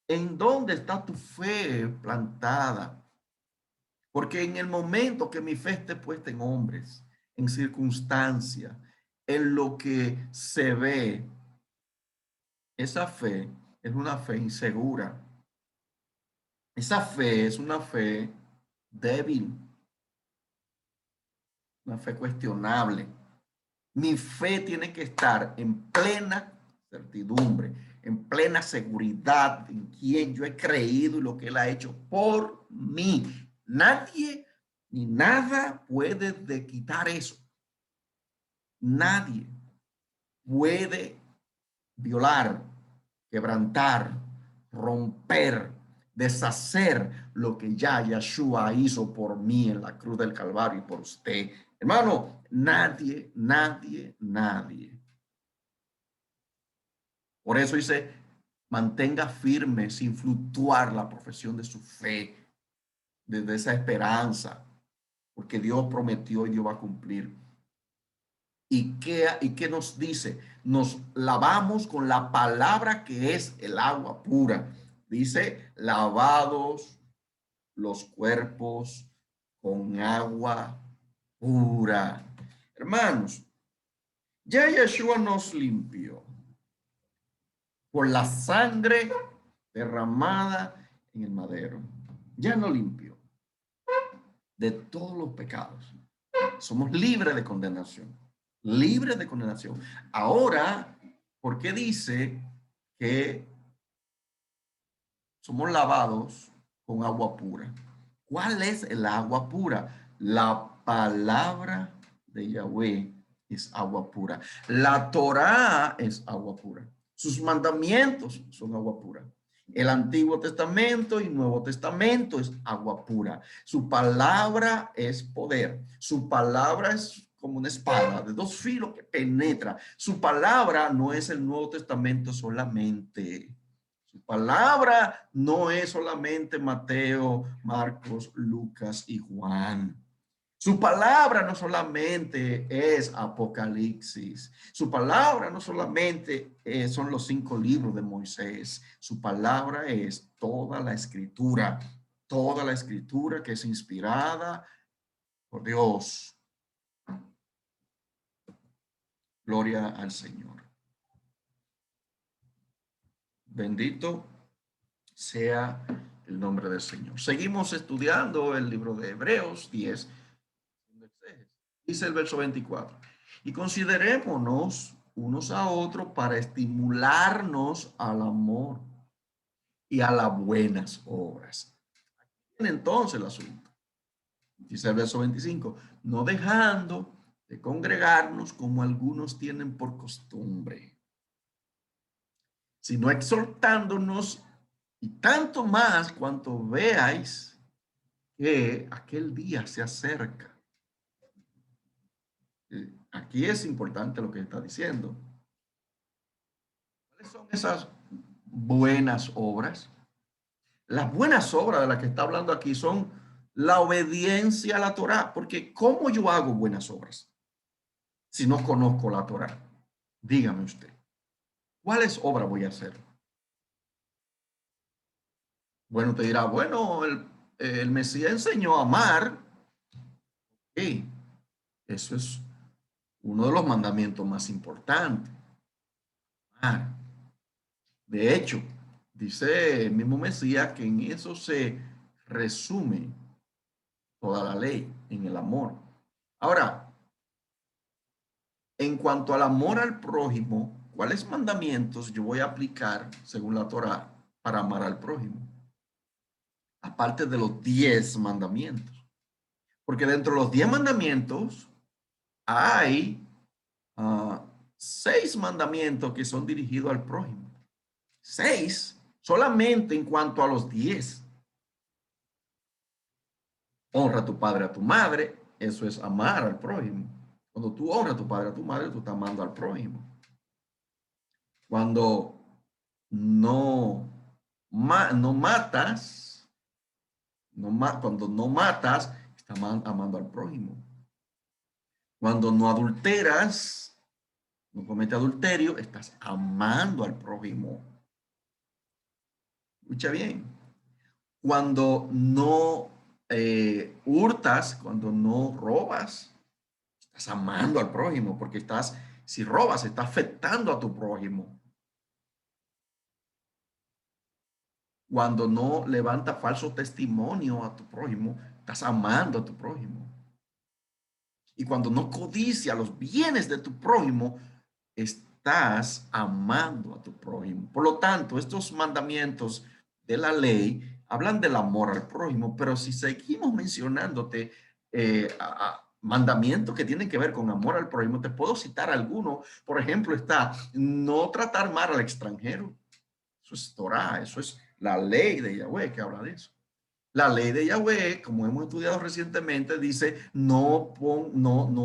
¿En dónde está tu fe plantada? Porque en el momento que mi fe esté puesta en hombres, en circunstancias, en lo que se ve, esa fe es una fe insegura. Esa fe es una fe débil, una fe cuestionable. Mi fe tiene que estar en plena certidumbre, en plena seguridad en quien yo he creído y lo que Él ha hecho por mí. Nadie ni nada puede de quitar eso. Nadie puede violar, quebrantar, romper, deshacer lo que ya Yeshua hizo por mí en la cruz del Calvario y por usted. Hermano, nadie, nadie, nadie. Por eso dice, mantenga firme sin fluctuar la profesión de su fe, desde esa esperanza, porque Dios prometió y Dios va a cumplir. ¿Y qué nos dice? Nos lavamos con la palabra que es el agua pura. Dice, lavados los cuerpos con agua pura. Hermanos, ya Yeshua nos limpió por la sangre derramada en el madero. Ya nos limpió de todos los pecados. Somos libres de condenación. Libres de condenación. Ahora, ¿por qué dice que somos lavados con agua pura? ¿Cuál es el agua pura? La palabra de Yahweh es agua pura. La Torá es agua pura. Sus mandamientos son agua pura. El Antiguo Testamento y Nuevo Testamento es agua pura. Su palabra es poder. Su palabra es como una espada de dos filos que penetra. Su palabra no es el Nuevo Testamento solamente. Su palabra no es solamente Mateo, Marcos, Lucas y Juan. Su palabra no solamente es Apocalipsis, su palabra no solamente son los 5 libros de Moisés, su palabra es toda la escritura que es inspirada por Dios. Gloria al Señor. Bendito sea el nombre del Señor. Seguimos estudiando el libro de Hebreos 10. Dice el verso 24. Y considerémonos unos a otros para estimularnos al amor y a las buenas obras. Entonces el asunto. Dice el verso 25. No dejando de congregarnos como algunos tienen por costumbre, sino exhortándonos, y tanto más cuanto veáis que aquel día se acerca. Aquí es importante lo que está diciendo. ¿Cuáles son esas buenas obras? Las buenas obras de las que está hablando aquí son la obediencia a la Torá, porque ¿cómo yo hago buenas obras si no conozco la Torá? Dígame usted, ¿cuáles obras voy a hacer? Bueno, te dirá, bueno, el Mesías enseñó a amar. Sí, eso es uno de los mandamientos más importantes. Amar. De hecho, dice el mismo Mesías que en eso se resume toda la ley, en el amor. Ahora, en cuanto al amor al prójimo, ¿cuáles mandamientos yo voy a aplicar según la Torá para amar al prójimo? Aparte de los 10 mandamientos. Porque dentro de los 10 mandamientos hay 6 mandamientos que son dirigidos al prójimo. 6 solamente en cuanto a los 10. Honra a tu padre, a tu madre, eso es amar al prójimo. Cuando tú honras a tu padre, a tu madre, tú estás amando al prójimo. Cuando no, no matas, cuando no matas, estás amando al prójimo. Cuando no adulteras, no cometes adulterio, estás amando al prójimo. Escucha bien. Cuando no hurtas, cuando no robas, estás amando al prójimo, porque si robas, estás afectando a tu prójimo. Cuando no levantas falso testimonio a tu prójimo, estás amando a tu prójimo. Y cuando no codicia los bienes de tu prójimo, estás amando a tu prójimo. Por lo tanto, estos mandamientos de la ley hablan del amor al prójimo, pero si seguimos mencionándote mandamientos que tienen que ver con amor al prójimo, te puedo citar algunos. Por ejemplo, está no tratar mal al extranjero. Eso es Torah, eso es la ley de Yahweh que habla de eso. La ley de Yahweh, como hemos estudiado recientemente, dice no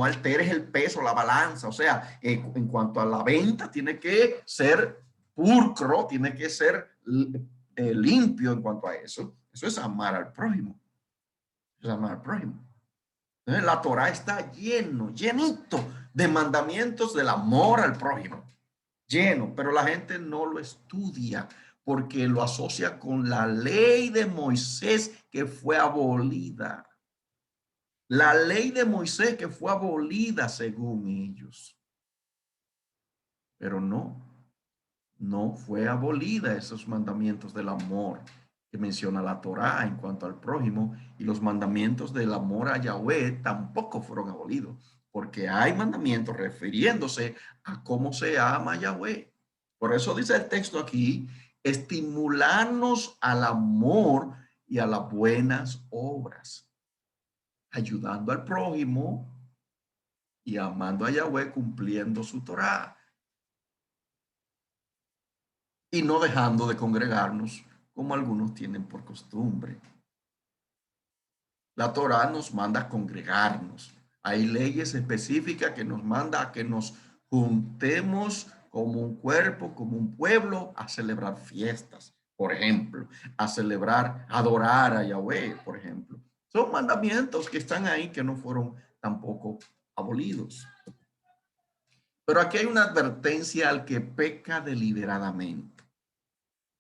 alteres el peso, la balanza. O sea, en cuanto a la venta, tiene que ser pulcro, tiene que ser limpio en cuanto a eso. Eso es amar al prójimo. Eso es amar al prójimo. Entonces, la Torah está llenito de mandamientos del amor al prójimo. Lleno, pero la gente no lo estudia porque lo asocia con la ley de Moisés que fue abolida. La ley de Moisés que fue abolida según ellos. Pero no fue abolida esos mandamientos del amor que menciona la Torá en cuanto al prójimo, y los mandamientos del amor a Yahweh tampoco fueron abolidos, porque hay mandamientos refiriéndose a cómo se ama a Yahweh. Por eso dice el texto aquí, estimularnos al amor y a las buenas obras, ayudando al prójimo y amando a Yahweh cumpliendo su Torá y no dejando de congregarnos como algunos tienen por costumbre. La Torá nos manda a congregarnos. Hay leyes específicas que nos manda a que nos juntemos como un cuerpo, como un pueblo, a celebrar fiestas, por ejemplo, a celebrar, adorar a Yahweh, por ejemplo. Son mandamientos que están ahí que no fueron tampoco abolidos. Pero aquí hay una advertencia al que peca deliberadamente.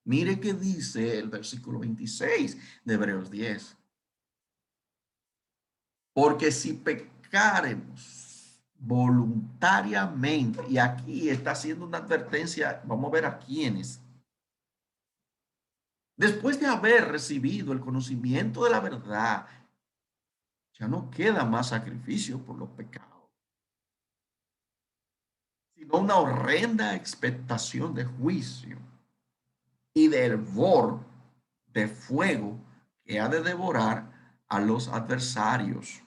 Mire qué dice el versículo 26 de Hebreos 10. Porque si pecaremos voluntariamente, y aquí está haciendo una advertencia, vamos a ver a quiénes. Después de haber recibido el conocimiento de la verdad, ya no queda más sacrificio por los pecados, sino una horrenda expectación de juicio y de hervor de fuego que ha de devorar a los adversarios.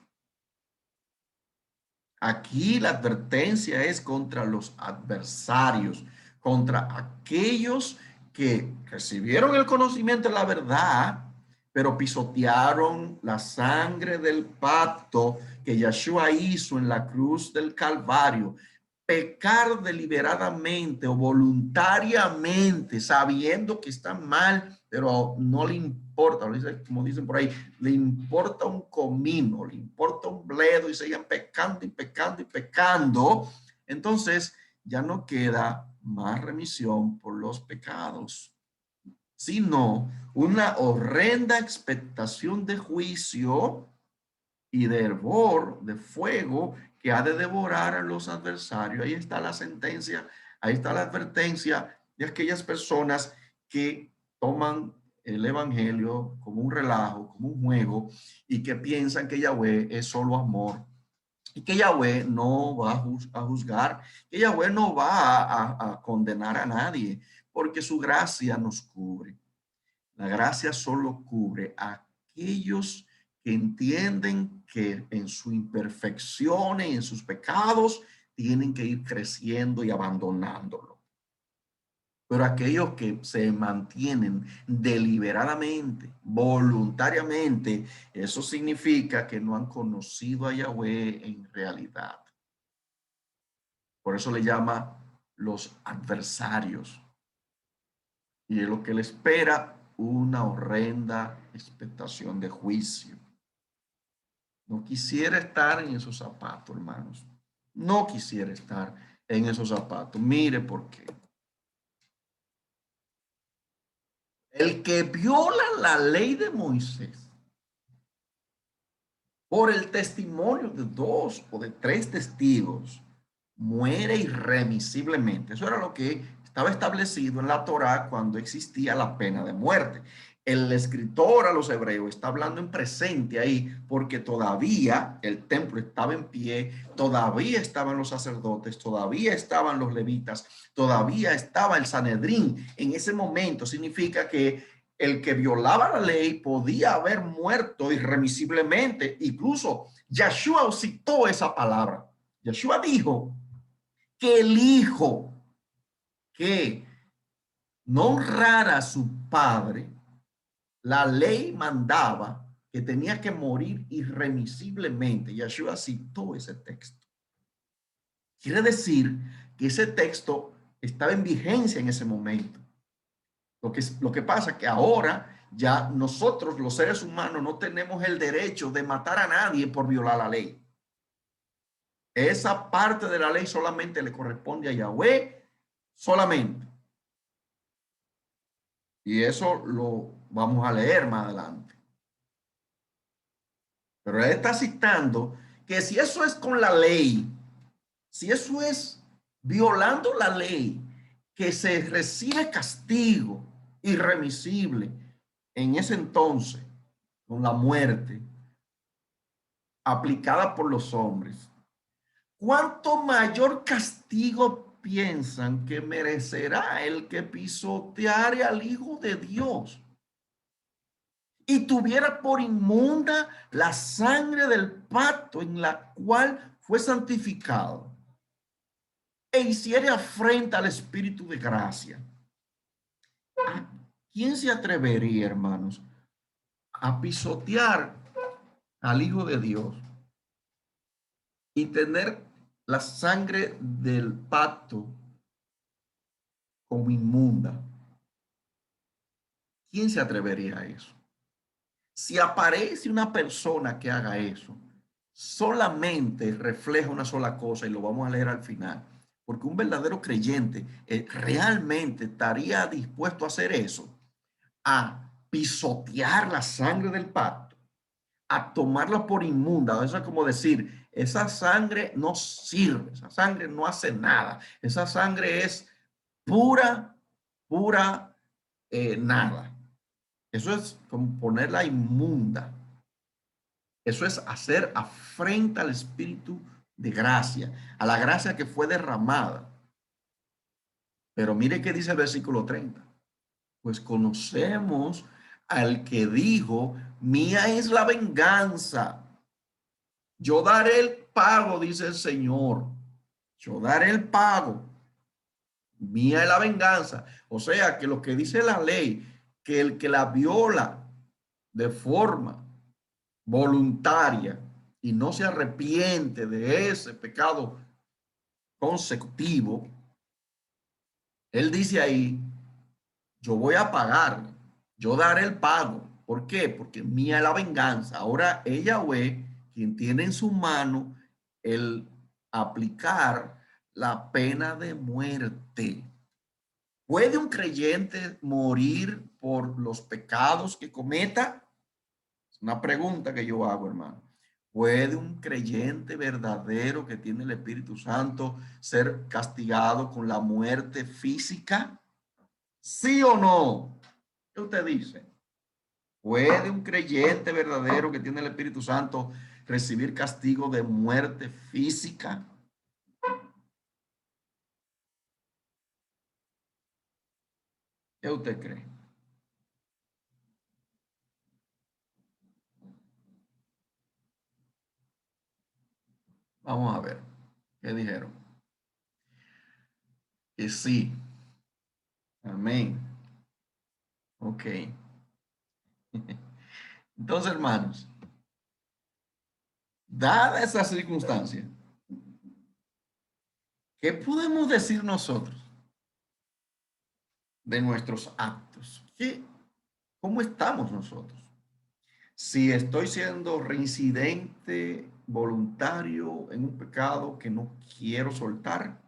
Aquí la advertencia es contra los adversarios, contra aquellos que recibieron el conocimiento de la verdad, pero pisotearon la sangre del pacto que Yeshua hizo en la cruz del Calvario. Pecar deliberadamente o voluntariamente, sabiendo que está mal, pero no le importa, como dicen por ahí, le importa un comino, le importa un bledo y siguen pecando y pecando y pecando. Entonces ya no queda más remisión por los pecados, sino una horrenda expectación de juicio y de hervor, de fuego, que ha de devorar a los adversarios. Ahí está la sentencia, ahí está la advertencia de aquellas personas que toman el evangelio como un relajo, como un juego, y que piensan que Yahweh es solo amor, y que Yahweh no va a juzgar, que Yahweh no va a condenar a nadie, porque su gracia nos cubre. La gracia solo cubre a aquellos que entienden que en su imperfección y en sus pecados tienen que ir creciendo y abandonándolo. Pero aquellos que se mantienen deliberadamente, voluntariamente, eso significa que no han conocido a Yahweh en realidad. Por eso le llama los adversarios. Y es lo que le espera, una horrenda expectación de juicio. No quisiera estar en esos zapatos, hermanos. No quisiera estar en esos zapatos. Mire por qué. El que viola la ley de Moisés por el testimonio de 2 o de 3 testigos muere irremisiblemente. Eso era lo que estaba establecido en la Torá cuando existía la pena de muerte. El escritor a los hebreos está hablando en presente ahí porque todavía el templo estaba en pie, todavía estaban los sacerdotes, todavía estaban los levitas, todavía estaba el Sanedrín. En ese momento significa que el que violaba la ley podía haber muerto irremisiblemente. Incluso Yeshua citó esa palabra. Yeshua dijo que el hijo que no honrara a su padre, la ley mandaba que tenía que morir irremisiblemente. Yeshua citó ese texto. Quiere decir que ese texto estaba en vigencia en ese momento. Lo que pasa es que ahora ya nosotros, los seres humanos, no tenemos el derecho de matar a nadie por violar la ley. Esa parte de la ley solamente le corresponde a Yahweh, solamente. Y eso lo vamos a leer más adelante. Pero él está citando que si eso es con la ley, si eso es violando la ley, que se recibe castigo irremisible en ese entonces, con la muerte aplicada por los hombres, ¿cuánto mayor castigo piensan que merecerá el que pisoteare al Hijo de Dios y tuviera por inmunda la sangre del pacto en la cual fue santificado e hiciere afrenta al Espíritu de gracia? ¿A quién se atrevería, hermanos, a pisotear al Hijo de Dios y tener la sangre del pacto como inmunda? ¿Quién se atrevería a eso? Si aparece una persona que haga eso, solamente refleja una sola cosa y lo vamos a leer al final. Porque un verdadero creyente realmente estaría dispuesto a hacer eso, a pisotear la sangre del pacto, a tomarla por inmunda. Eso es como decir, esa sangre no sirve, esa sangre no hace nada, esa sangre es pura, pura nada. Eso es como ponerla inmunda. Eso es hacer afrenta al Espíritu de gracia, a la gracia que fue derramada. Pero mire qué dice el versículo 30. Pues conocemos al que dijo, mía es la venganza. Yo daré el pago, dice el Señor. Yo daré el pago. Mía es la venganza. O sea que lo que dice la ley, que el que la viola de forma voluntaria y no se arrepiente de ese pecado consecutivo, él dice ahí, yo voy a pagarle, yo daré el pago. ¿Por qué? Porque mía es la venganza. Ahora ella Yahweh, quien tiene en su mano el aplicar la pena de muerte. ¿Puede un creyente morir por los pecados que cometa? Es una pregunta que yo hago, hermano. ¿Puede un creyente verdadero que tiene el Espíritu Santo ser castigado con la muerte física? ¿Sí o no? ¿Qué usted dice? ¿Puede un creyente verdadero que tiene el Espíritu Santo recibir castigo de muerte física? ¿Qué usted cree? Vamos a ver. ¿Qué dijeron? Que sí. Amén. Ok. Entonces, hermanos, dada esa circunstancia, ¿qué podemos decir nosotros de nuestros actos? ¿Cómo estamos nosotros? Si estoy siendo reincidente, voluntario en un pecado que no quiero soltar,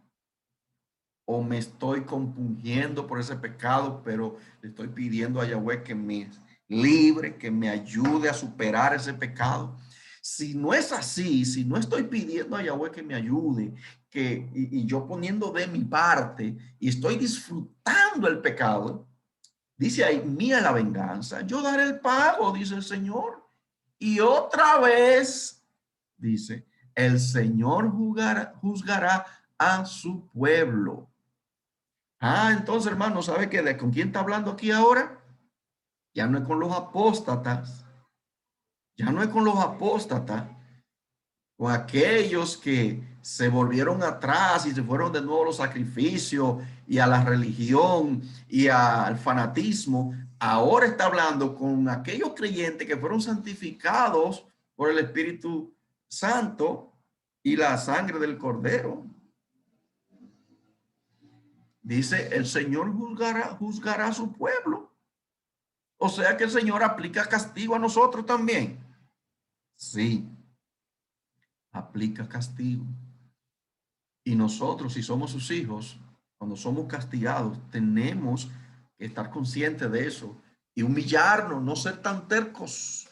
o me estoy compungiendo por ese pecado, pero le estoy pidiendo a Yahweh que me libre, que me ayude a superar ese pecado. Si no es así, si no estoy pidiendo a Yahweh que me ayude, y yo poniendo de mi parte y estoy disfrutando el pecado, dice ahí, mía la venganza, yo daré el pago, dice el Señor. Y otra vez, dice, el Señor juzgará a su pueblo. Ah, entonces, hermano, ¿sabe qué? ¿Con quién está hablando aquí ahora? Ya no es con los apóstatas, ya no es con los apóstatas, con aquellos que se volvieron atrás y se fueron de nuevo a los sacrificios y a la religión y al fanatismo. Ahora está hablando con aquellos creyentes que fueron santificados por el Espíritu Santo y la sangre del Cordero. Dice, el Señor juzgará a su pueblo. O sea que el Señor aplica castigo a nosotros también. Sí, aplica castigo. Y nosotros, si somos sus hijos, cuando somos castigados, tenemos que estar conscientes de eso y humillarnos, no ser tan tercos,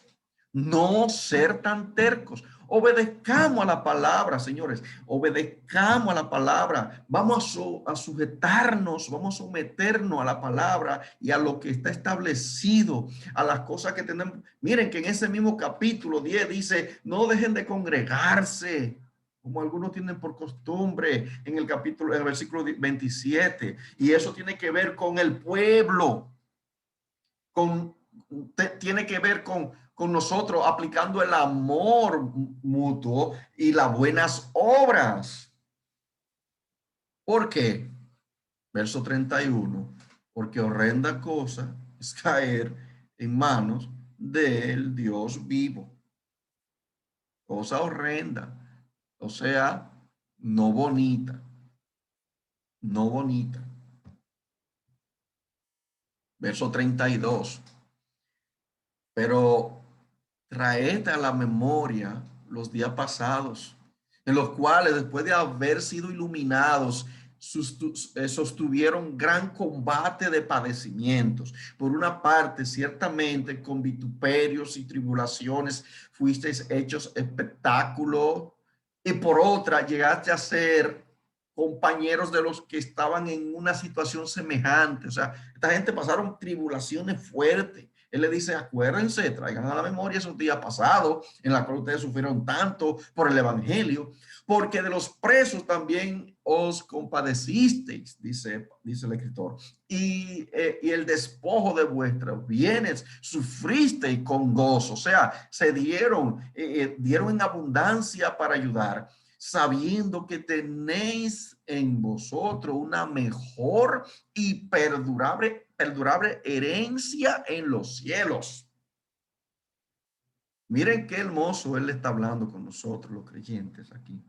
no ser tan tercos. Obedezcamos a la palabra, señores, obedezcamos a la palabra. Vamos a sujetarnos, vamos a someternos a la palabra y a lo que está establecido, a las cosas que tenemos. Miren que en ese mismo capítulo 10 dice, no dejen de congregarse como algunos tienen por costumbre en el capítulo, en el versículo 27, y eso tiene que ver con el pueblo, con, tiene que ver con nosotros aplicando el amor mutuo y las buenas obras. ¿Por qué? Verso 31, porque horrenda cosa es caer en manos del Dios vivo. Cosa horrenda, o sea, no bonita, no bonita. Verso 32. Pero traed a la memoria los días pasados, en los cuales después de haber sido iluminados, sostuvieron gran combate de padecimientos. Por una parte, ciertamente con vituperios y tribulaciones fuisteis hechos espectáculo, y por otra llegaste a ser compañeros de los que estaban en una situación semejante. O sea, esta gente pasaron tribulaciones fuertes. Él le dice, acuérdense, traigan a la memoria esos días pasados en la cual ustedes sufrieron tanto por el evangelio, porque de los presos también os compadecisteis, dice el escritor, y el despojo de vuestros bienes sufristeis con gozo. O sea, se dieron en abundancia para ayudar, sabiendo que tenéis en vosotros una mejor y perdurable herencia en los cielos. Miren qué hermoso él está hablando con nosotros, los creyentes, aquí.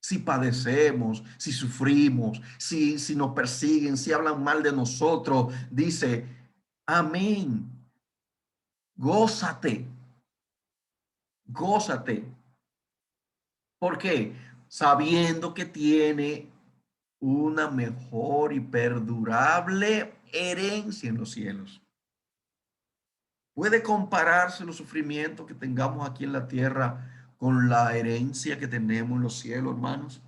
Si padecemos, si sufrimos, si nos persiguen, si hablan mal de nosotros, dice, amén, gózate, gózate. ¿Por qué? Sabiendo que tiene una mejor y perdurable herencia en los cielos. ¿Puede compararse los sufrimientos que tengamos aquí en la tierra con la herencia que tenemos en los cielos, hermanos?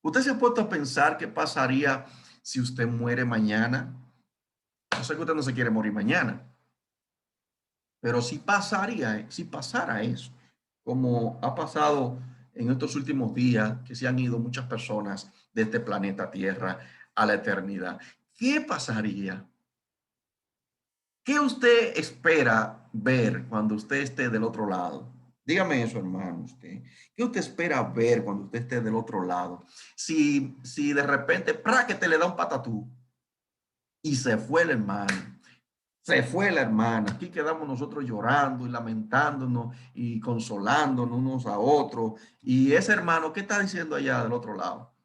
¿Usted se ha puesto a pensar qué pasaría si usted muere mañana? Yo sé que usted no se quiere morir mañana, pero si pasaría, si pasara eso, como ha pasado en estos últimos días, que se han ido muchas personas de este planeta Tierra a la eternidad, ¿qué pasaría? ¿Qué usted espera ver cuando usted esté del otro lado? Dígame eso, hermano, usted. ¿Qué usted espera ver cuando usted esté del otro lado? Si de repente, ¡pra!, que te le da un patatú y se fue el hermano, se fue la hermana. Aquí quedamos nosotros llorando y lamentándonos y consolándonos unos a otros. Y ese hermano, ¿qué está diciendo allá del otro lado?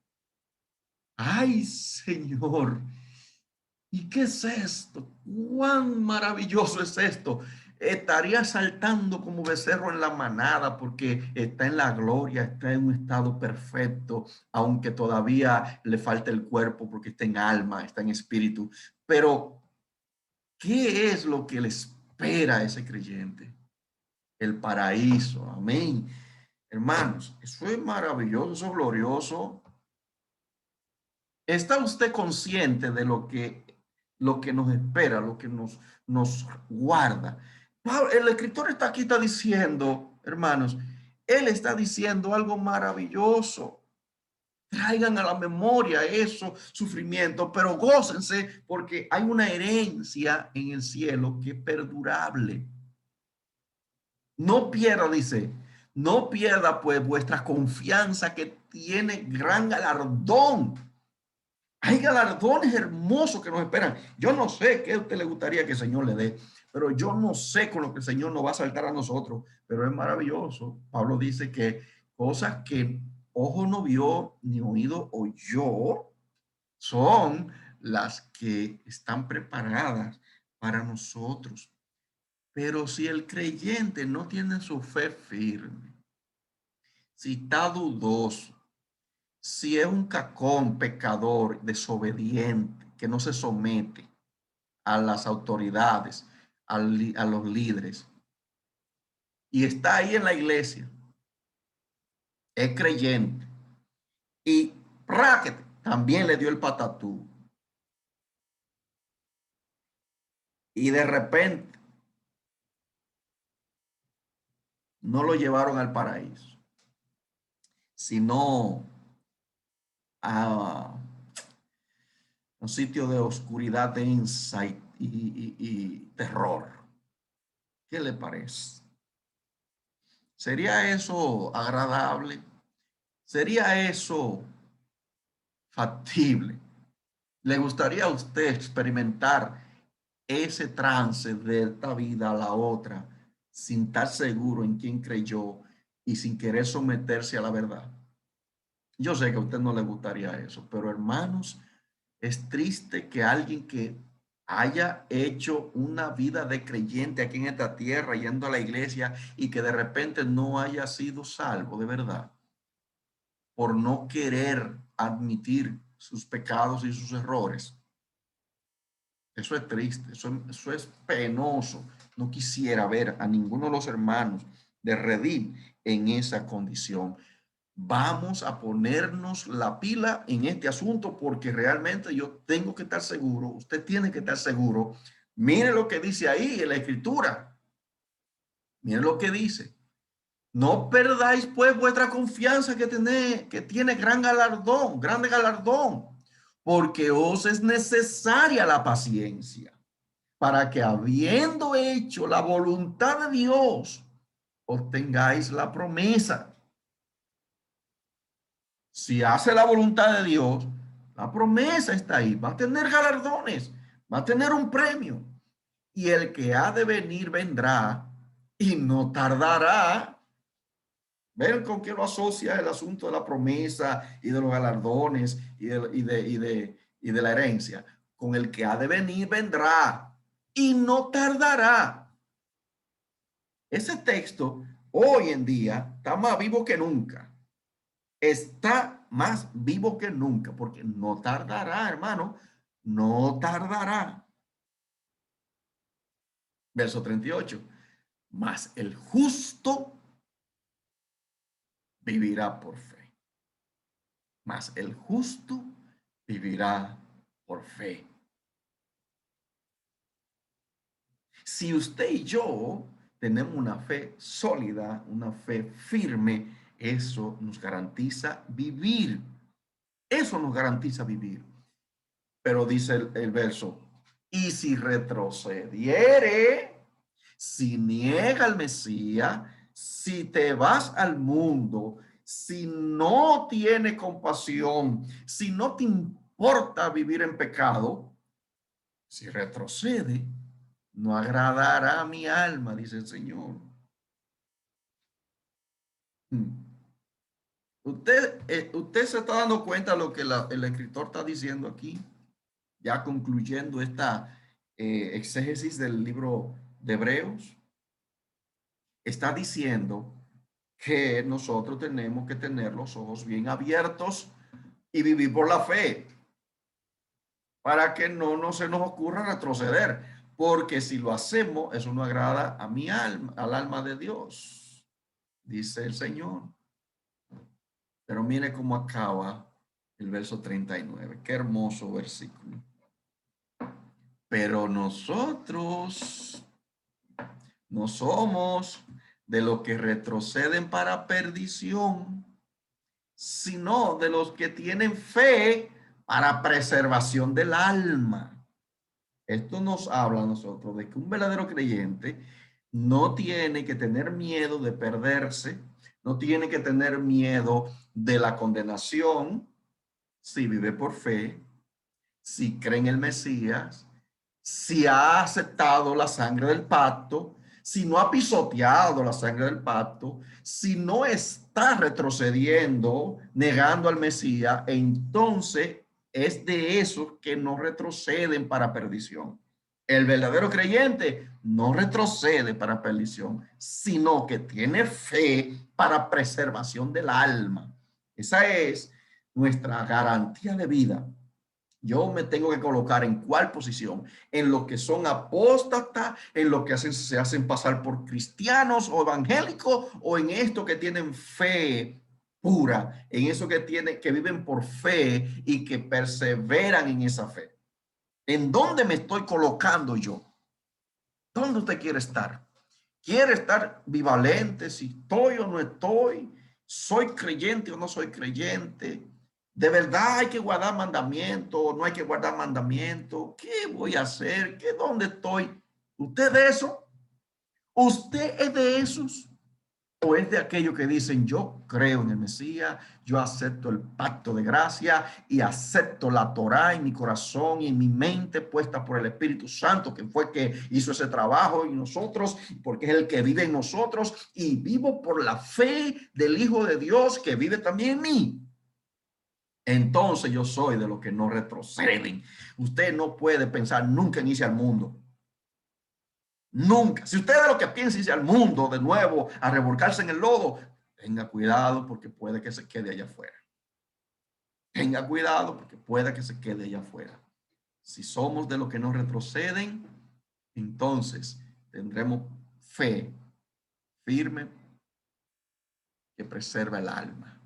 Ay, Señor, ¿y qué es esto? ¿Cuán maravilloso es esto? Estaría saltando como becerro en la manada porque está en la gloria, está en un estado perfecto, aunque todavía le falta el cuerpo porque está en alma, está en espíritu. Pero, ¿qué es lo que le espera a ese creyente? El paraíso. Amén. Hermanos, eso es maravilloso, eso es glorioso. ¿Está usted consciente de lo que nos espera, lo que nos guarda? El escritor está aquí, está diciendo, hermanos, él está diciendo algo maravilloso. Traigan a la memoria esos sufrimientos, pero gócense porque hay una herencia en el cielo que es perdurable. No pierda, dice, no pierda pues vuestra confianza que tiene gran galardón. Hay galardones hermosos que nos esperan. Yo no sé qué a usted le gustaría que el Señor le dé, pero yo no sé con lo que el Señor nos va a saltar a nosotros, pero es maravilloso. Pablo dice que cosas que ojo no vio ni oído oyó son las que están preparadas para nosotros. Pero si el creyente no tiene su fe firme, si está dudoso, si es un cacón, pecador, desobediente, que no se somete a las autoridades, a los líderes, y está ahí en la iglesia, es creyente, y prácticamente también le dio el patatú, y de repente no lo llevaron al paraíso, sino a un sitio de oscuridad densa y terror. ¿Qué le parece? ¿Sería eso agradable? ¿Sería eso factible? ¿Le gustaría a usted experimentar ese trance de esta vida a la otra sin estar seguro en quién creyó y sin querer someterse a la verdad? Yo sé que a usted no le gustaría eso, pero hermanos, es triste que alguien que haya hecho una vida de creyente aquí en esta tierra, yendo a la iglesia y que de repente no haya sido salvo de verdad por no querer admitir sus pecados y sus errores. Eso es triste, eso es penoso. No quisiera ver a ninguno de los hermanos de Redil en esa condición. Vamos a ponernos la pila en este asunto porque realmente yo tengo que estar seguro, usted tiene que estar seguro. Mire lo que dice ahí en la escritura. Mire lo que dice. No perdáis pues vuestra confianza que tiene grande galardón, porque os es necesaria la paciencia para que habiendo hecho la voluntad de Dios, obtengáis la promesa. Si hace la voluntad de Dios, la promesa está ahí. Va a tener galardones, va a tener un premio. Y el que ha de venir vendrá y no tardará. ¿Ven con qué lo asocia el asunto de la promesa y de los galardones y de la herencia? Con el que ha de venir vendrá y no tardará. Ese texto hoy en día está más vivo que nunca. Está más vivo que nunca, porque no tardará, hermano, no tardará. Verso 38. Mas el justo vivirá por fe. Mas el justo vivirá por fe. Si usted y yo tenemos una fe sólida, una fe firme, eso nos garantiza vivir. Eso nos garantiza vivir. Pero dice el verso, y si retrocediere, si niega al Mesías, si te vas al mundo, si no tiene compasión, si no te importa vivir en pecado, si retrocede, no agradará a mi alma, dice el Señor. Usted se está dando cuenta de lo que el escritor está diciendo aquí, ya concluyendo esta exégesis del libro de Hebreos. Está diciendo que nosotros tenemos que tener los ojos bien abiertos y vivir por la fe para que no se nos ocurra retroceder, porque si lo hacemos, eso no agrada a mi alma, al alma de Dios, dice el Señor. Pero mire cómo acaba el verso 39. Qué hermoso versículo. Pero nosotros no somos de los que retroceden para perdición, sino de los que tienen fe para preservación del alma. Esto nos habla a nosotros de que un verdadero creyente no tiene que tener miedo de perderse, no tiene que tener miedo de la condenación si vive por fe, si cree en el Mesías, si ha aceptado la sangre del pacto, si no ha pisoteado la sangre del pacto, si no está retrocediendo, negando al Mesías, entonces es de esos que no retroceden para perdición. El verdadero creyente no retrocede para perdición, sino que tiene fe para preservación del alma. Esa es nuestra garantía de vida. Yo me tengo que colocar en cuál posición, en los que son apóstatas, en los que se hacen pasar por cristianos o evangélicos, o en estos que tienen fe pura, en esos que viven por fe y que perseveran en esa fe. ¿En dónde me estoy colocando yo? ¿Dónde usted quiere estar? ¿Quiere estar bivalente si estoy o no estoy? ¿Soy creyente o no soy creyente? ¿De verdad hay que guardar mandamientos o no hay que guardar mandamientos? ¿Qué voy a hacer? ¿Dónde estoy? ¿Usted de eso? ¿Usted es de esos? ¿O es de aquellos que dicen, yo creo en el Mesías, yo acepto el pacto de gracia y acepto la Torá en mi corazón y en mi mente puesta por el Espíritu Santo, que fue que hizo ese trabajo en nosotros, porque es el que vive en nosotros, y vivo por la fe del Hijo de Dios que vive también en mí? entonces yo soy de los que no retroceden. Usted no puede pensar nunca en irse al mundo. Nunca. Si usted es de lo que piensa irse al mundo de nuevo, a revolcarse en el lodo, tenga cuidado porque puede que se quede allá afuera. Tenga cuidado porque puede que se quede allá afuera. Si somos de los que no retroceden, entonces tendremos fe firme que preserva el alma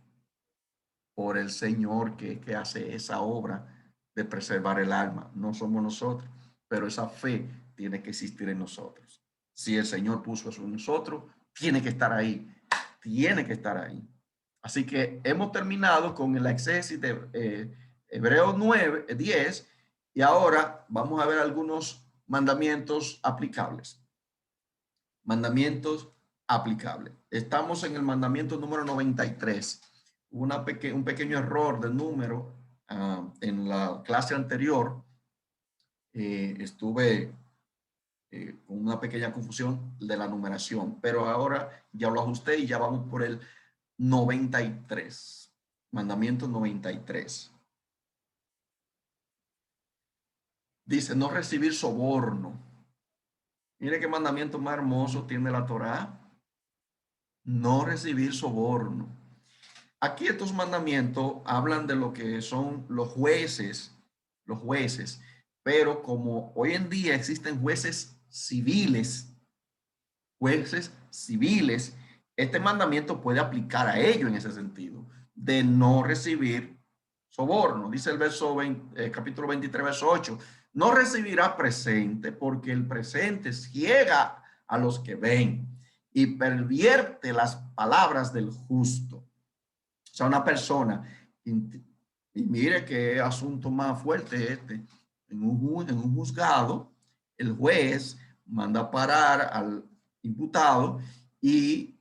por el Señor que hace esa obra de preservar el alma. No somos nosotros, pero esa fe tiene que existir en nosotros. Si el Señor puso eso en nosotros, tiene que estar ahí, tiene que estar ahí. Así que hemos terminado con el exégesis de Hebreos 9, 10, y ahora vamos a ver algunos mandamientos aplicables. Mandamientos aplicables. Estamos en el mandamiento número 93. Un pequeño error de número en la clase anterior. Estuve con una pequeña confusión de la numeración, pero ahora ya lo ajusté y ya vamos por el 93. Mandamiento 93. Dice, no recibir soborno. Mire qué mandamiento más hermoso tiene la Torá. No recibir soborno. Aquí estos mandamientos hablan de lo que son los jueces, pero como hoy en día existen jueces civiles, este mandamiento puede aplicar a ello en ese sentido, de no recibir soborno. Dice el verso 20, capítulo 23, verso 8, no recibirá presente porque el presente ciega a los que ven y pervierte las palabras del justo. O sea, una persona, y mire qué asunto más fuerte este, en un juzgado, el juez manda parar al imputado y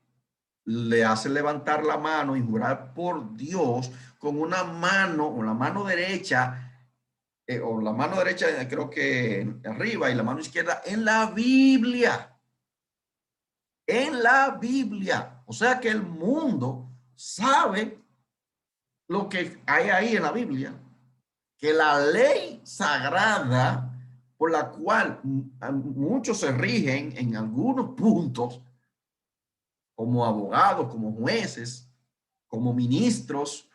le hace levantar la mano y jurar por Dios con una mano, o la mano derecha, creo que arriba y la mano izquierda en la Biblia. En la Biblia. O sea que el mundo sabe lo que hay ahí en la Biblia, que la ley sagrada por la cual muchos se rigen en algunos puntos, como abogados, como jueces, como ministros,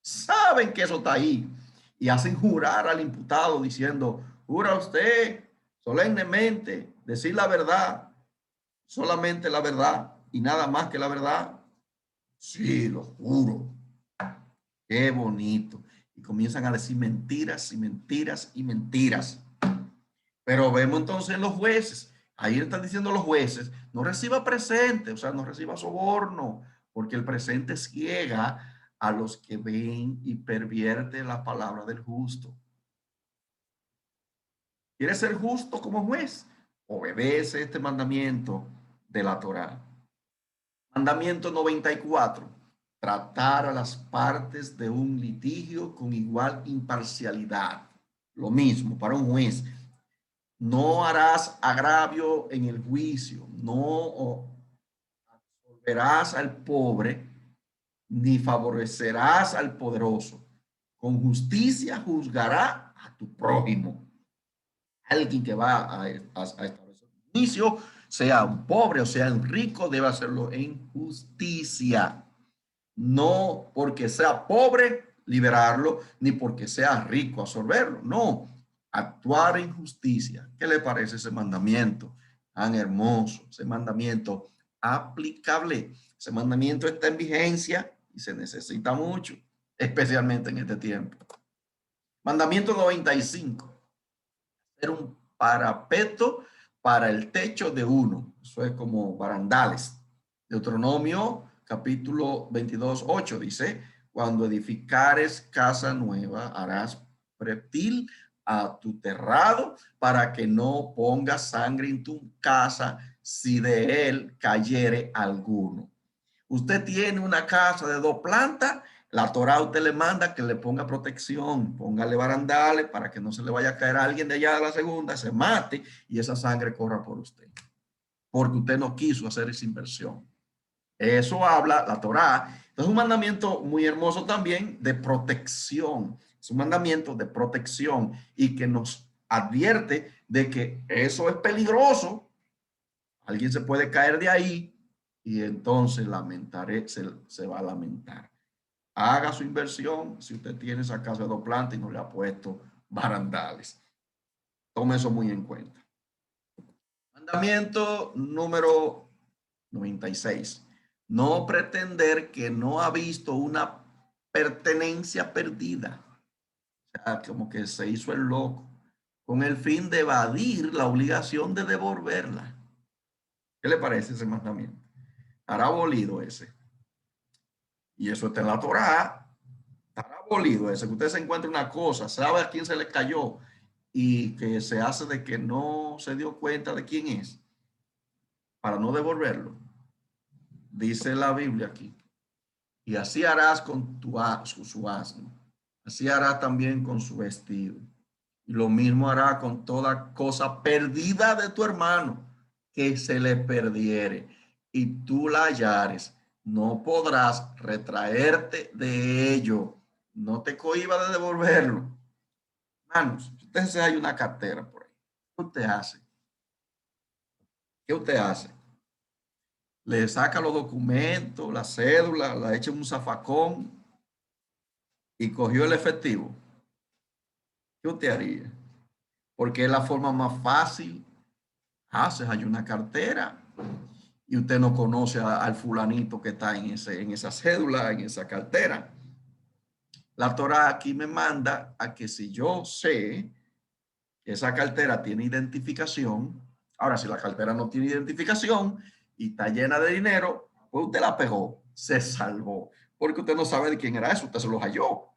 saben que eso está ahí y hacen jurar al imputado diciendo, jura usted solemnemente decir la verdad, solamente la verdad y nada más que la verdad. Sí, lo juro. Qué bonito. Y comienzan a decir mentiras y mentiras y mentiras. Pero vemos entonces los jueces. Ahí están diciendo los jueces, no reciba presente, o sea, no reciba soborno, porque el presente ciega a los que ven y pervierte la palabra del justo. ¿Quieres ser justo como juez? Obedece este mandamiento de la Torá. Mandamiento 94. Tratar a las partes de un litigio con igual imparcialidad. Lo mismo para un juez. No harás agravio en el juicio, no absolverás al pobre, ni favorecerás al poderoso. Con justicia juzgará a tu prójimo. Alguien que va a establecer un juicio, sea un pobre o sea un rico, debe hacerlo en justicia. No porque sea pobre, liberarlo, ni porque sea rico, absorberlo. No, actuar en justicia. ¿Qué le parece ese mandamiento tan hermoso? Ese mandamiento aplicable. Ese mandamiento está en vigencia y se necesita mucho, especialmente en este tiempo. Mandamiento 95. Hacer un parapeto para el techo de uno. Eso es como barandales. Deuteronomio capítulo 22, 8 dice, cuando edificares casa nueva, harás preptil a tu terrado para que no pongas sangre en tu casa si de él cayere alguno. Usted tiene una casa de 2 plantas, la Torá usted le manda que le ponga protección, póngale barandales para que no se le vaya a caer a alguien de allá de la segunda, se mate y esa sangre corra por usted, porque usted no quiso hacer esa inversión. Eso habla la Torá. Es un mandamiento muy hermoso también de protección. Es un mandamiento de protección y que nos advierte de que eso es peligroso. Alguien se puede caer de ahí y entonces se va a lamentar. Haga su inversión si usted tiene esa casa de 2 plantas y no le ha puesto barandales. Tome eso muy en cuenta. Mandamiento número 96. No pretender que no ha visto una pertenencia perdida. O sea, como que se hizo el loco con el fin de evadir la obligación de devolverla. ¿Qué le parece ese mandamiento? Hará abolido ese. Y eso está en la Torá. Hará abolido ese. Que usted se encuentra una cosa, sabe a quién se le cayó y que se hace de que no se dio cuenta de quién es para no devolverlo. Dice la Biblia aquí. Y así harás con su asno. Así harás también con su vestido. Y lo mismo hará con toda cosa perdida de tu hermano que se le perdiere y tú la hallares. No podrás retraerte de ello. No te cohibas de devolverlo. Hermanos, si usted se hay una cartera por ahí, ¿qué usted hace? ¿Qué usted hace? Le saca los documentos, la cédula, la echa en un zafacón y cogió el efectivo. ¿Qué usted haría? Porque es la forma más fácil. Se hay una cartera y usted no conoce al fulanito que está en esa cédula, en esa cartera. La Torá aquí me manda a que si yo sé que esa cartera tiene identificación, ahora si la cartera no tiene identificación y está llena de dinero, pues usted la pegó, se salvó, porque usted no sabe de quién era eso, usted se lo halló.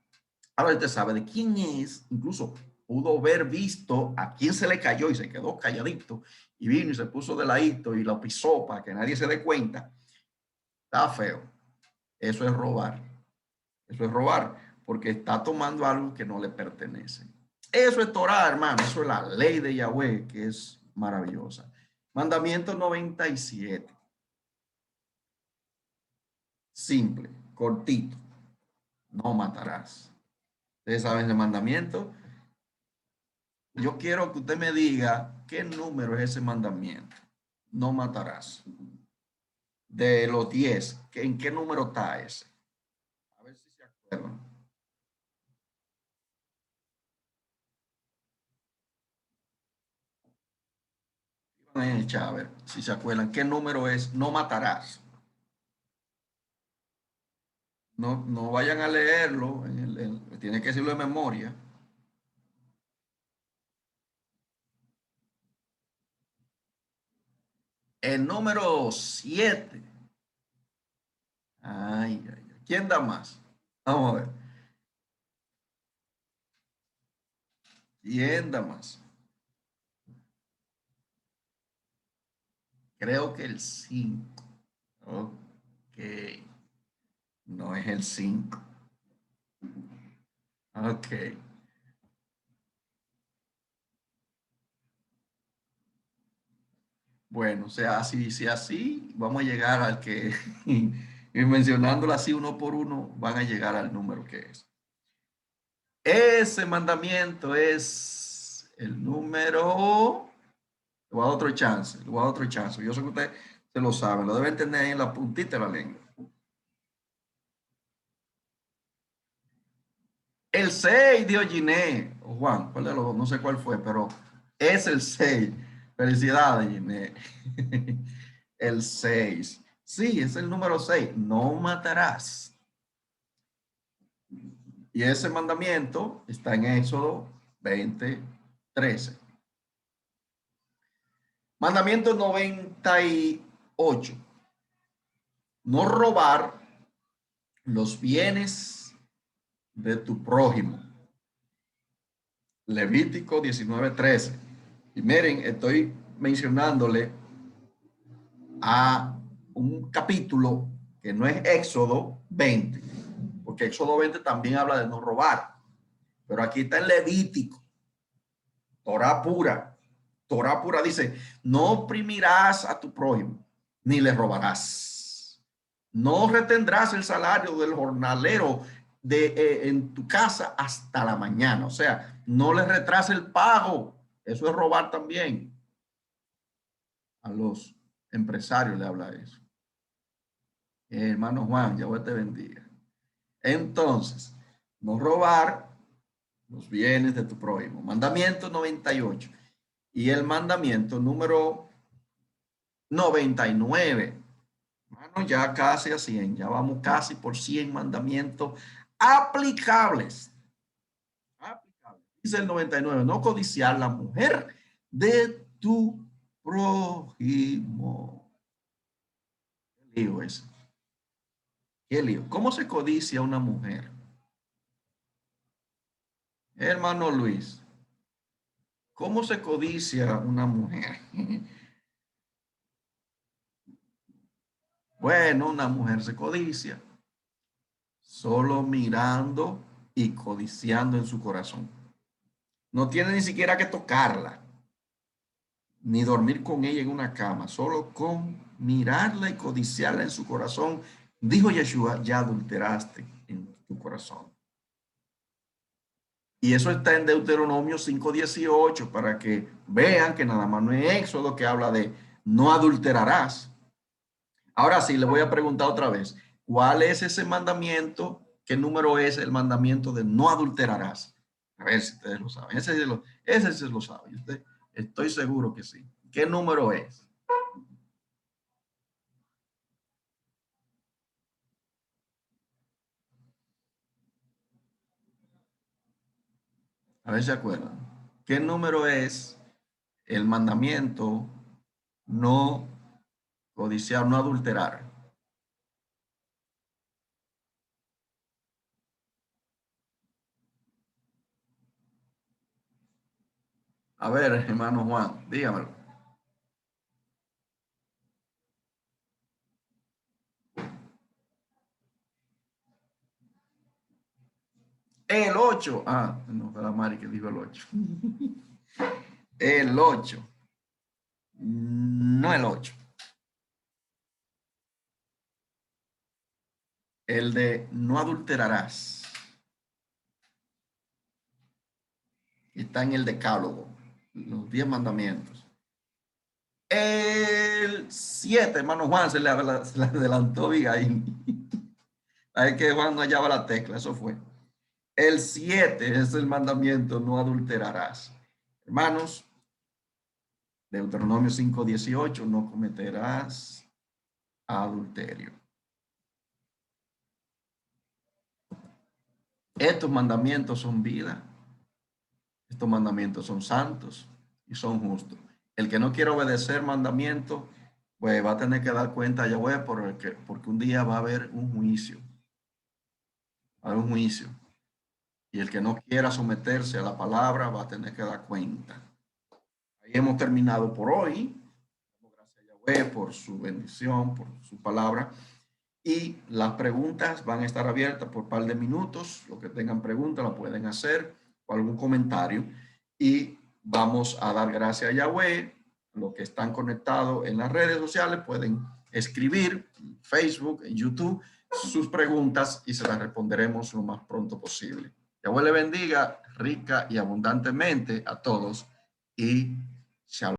Ahora usted sabe de quién es, incluso pudo haber visto a quién se le cayó y se quedó calladito y vino y se puso de ladito y lo pisó para que nadie se dé cuenta. Está feo. Eso es robar. Eso es robar porque está tomando algo que no le pertenece. Eso es Torah, hermano. Eso es la ley de Yahweh, que es maravillosa. Mandamiento 97. Simple, cortito. No matarás. Ustedes saben el mandamiento. Yo quiero que usted me diga qué número es ese mandamiento. No matarás. De los 10, ¿en qué número está ese? A ver si se acuerdan. Van a echar, a ver si se acuerdan. ¿Qué número es? No matarás. No, no vayan a leerlo. Tiene que decirlo de memoria. El número 7. Ay, ay, ay. ¿Quién da más? Vamos a ver. ¿Quién da más? Creo que el 5. Ok. No es el 5. Ok. Bueno, o sea, si así, vamos a llegar al que, y mencionándolo así uno por uno, van a llegar al número que es. Ese mandamiento es el número, le voy a dar otro chance, le voy a dar otro chance. Yo sé que ustedes se lo saben, lo deben tener ahí en la puntita de la lengua. El 6, Diogené, o Juan, ¿cuál de los dos? No sé cuál fue, pero es el 6. Felicidades, Giné. El 6. Sí, es el número 6. No matarás. Y ese mandamiento está en Éxodo 20:13. Mandamiento 98. No robar los bienes de tu prójimo. Levítico 19:13. Y miren, estoy mencionándole a un capítulo que no es Éxodo 20, porque Éxodo 20 también habla de no robar, pero aquí está en Levítico, Torá pura. Torá pura dice, no oprimirás a tu prójimo, ni le robarás. No retendrás el salario del jornalero en tu casa hasta la mañana. O sea, no le retrase el pago. Eso es robar también. A los empresarios le habla eso. Hermano Juan, Yahweh te bendiga. Entonces, no robar los bienes de tu prójimo. Mandamiento 98. Y el mandamiento número 99. Hermano, ya casi a 100. Ya vamos casi por 100 mandamientos aplicables. Dice el 99. No codiciar la mujer de tu prójimo. ¿Qué lío es? ¿Qué lío? ¿Cómo se codicia una mujer? Hermano Luis, ¿cómo se codicia una mujer? Bueno, una mujer se codicia solo mirando y codiciando en su corazón. No tiene ni siquiera que tocarla, ni dormir con ella en una cama, solo con mirarla y codiciarla en su corazón. Dijo Yeshua, ya adulteraste en tu corazón. Y eso está en Deuteronomio 5:18 para que vean que nada más no es Éxodo que habla de no adulterarás. Ahora sí, le voy a preguntar otra vez, ¿cuál es ese mandamiento? ¿Qué número es el mandamiento de no adulterarás? A ver si ustedes lo saben. Ese sí lo sabe. Usted, estoy seguro que sí. ¿Qué número es? A ver si se acuerdan. ¿Qué número es el mandamiento no codiciar, no adulterar? A ver, hermano Juan, dígamelo. El 8. Ah, no, fue la Mari que dijo el 8. El 8. No el 8. El de no adulterarás. Está en el decálogo, los 10 mandamientos. El 7, hermano Juan, se le adelantó Abigail. Hay que Juan no hallaba la tecla, eso fue. El 7 es el mandamiento, no adulterarás. Hermanos, Deuteronomio 5:18, no cometerás adulterio. Estos mandamientos son vida. Estos mandamientos son santos y son justos. El que no quiere obedecer mandamientos, pues va a tener que dar cuenta a Yahweh porque un día va a haber un juicio. Va a haber un juicio. Y el que no quiera someterse a la palabra va a tener que dar cuenta. Ahí hemos terminado por hoy. Gracias a Yahweh por su bendición, por su palabra. Y las preguntas van a estar abiertas por un par de minutos. Los que tengan preguntas la pueden hacer o algún comentario. Y vamos a dar gracias a Yahweh. Los que están conectados en las redes sociales pueden escribir en Facebook, en YouTube, sus preguntas y se las responderemos lo más pronto posible. Yahweh le bendiga rica y abundantemente a todos y shalom.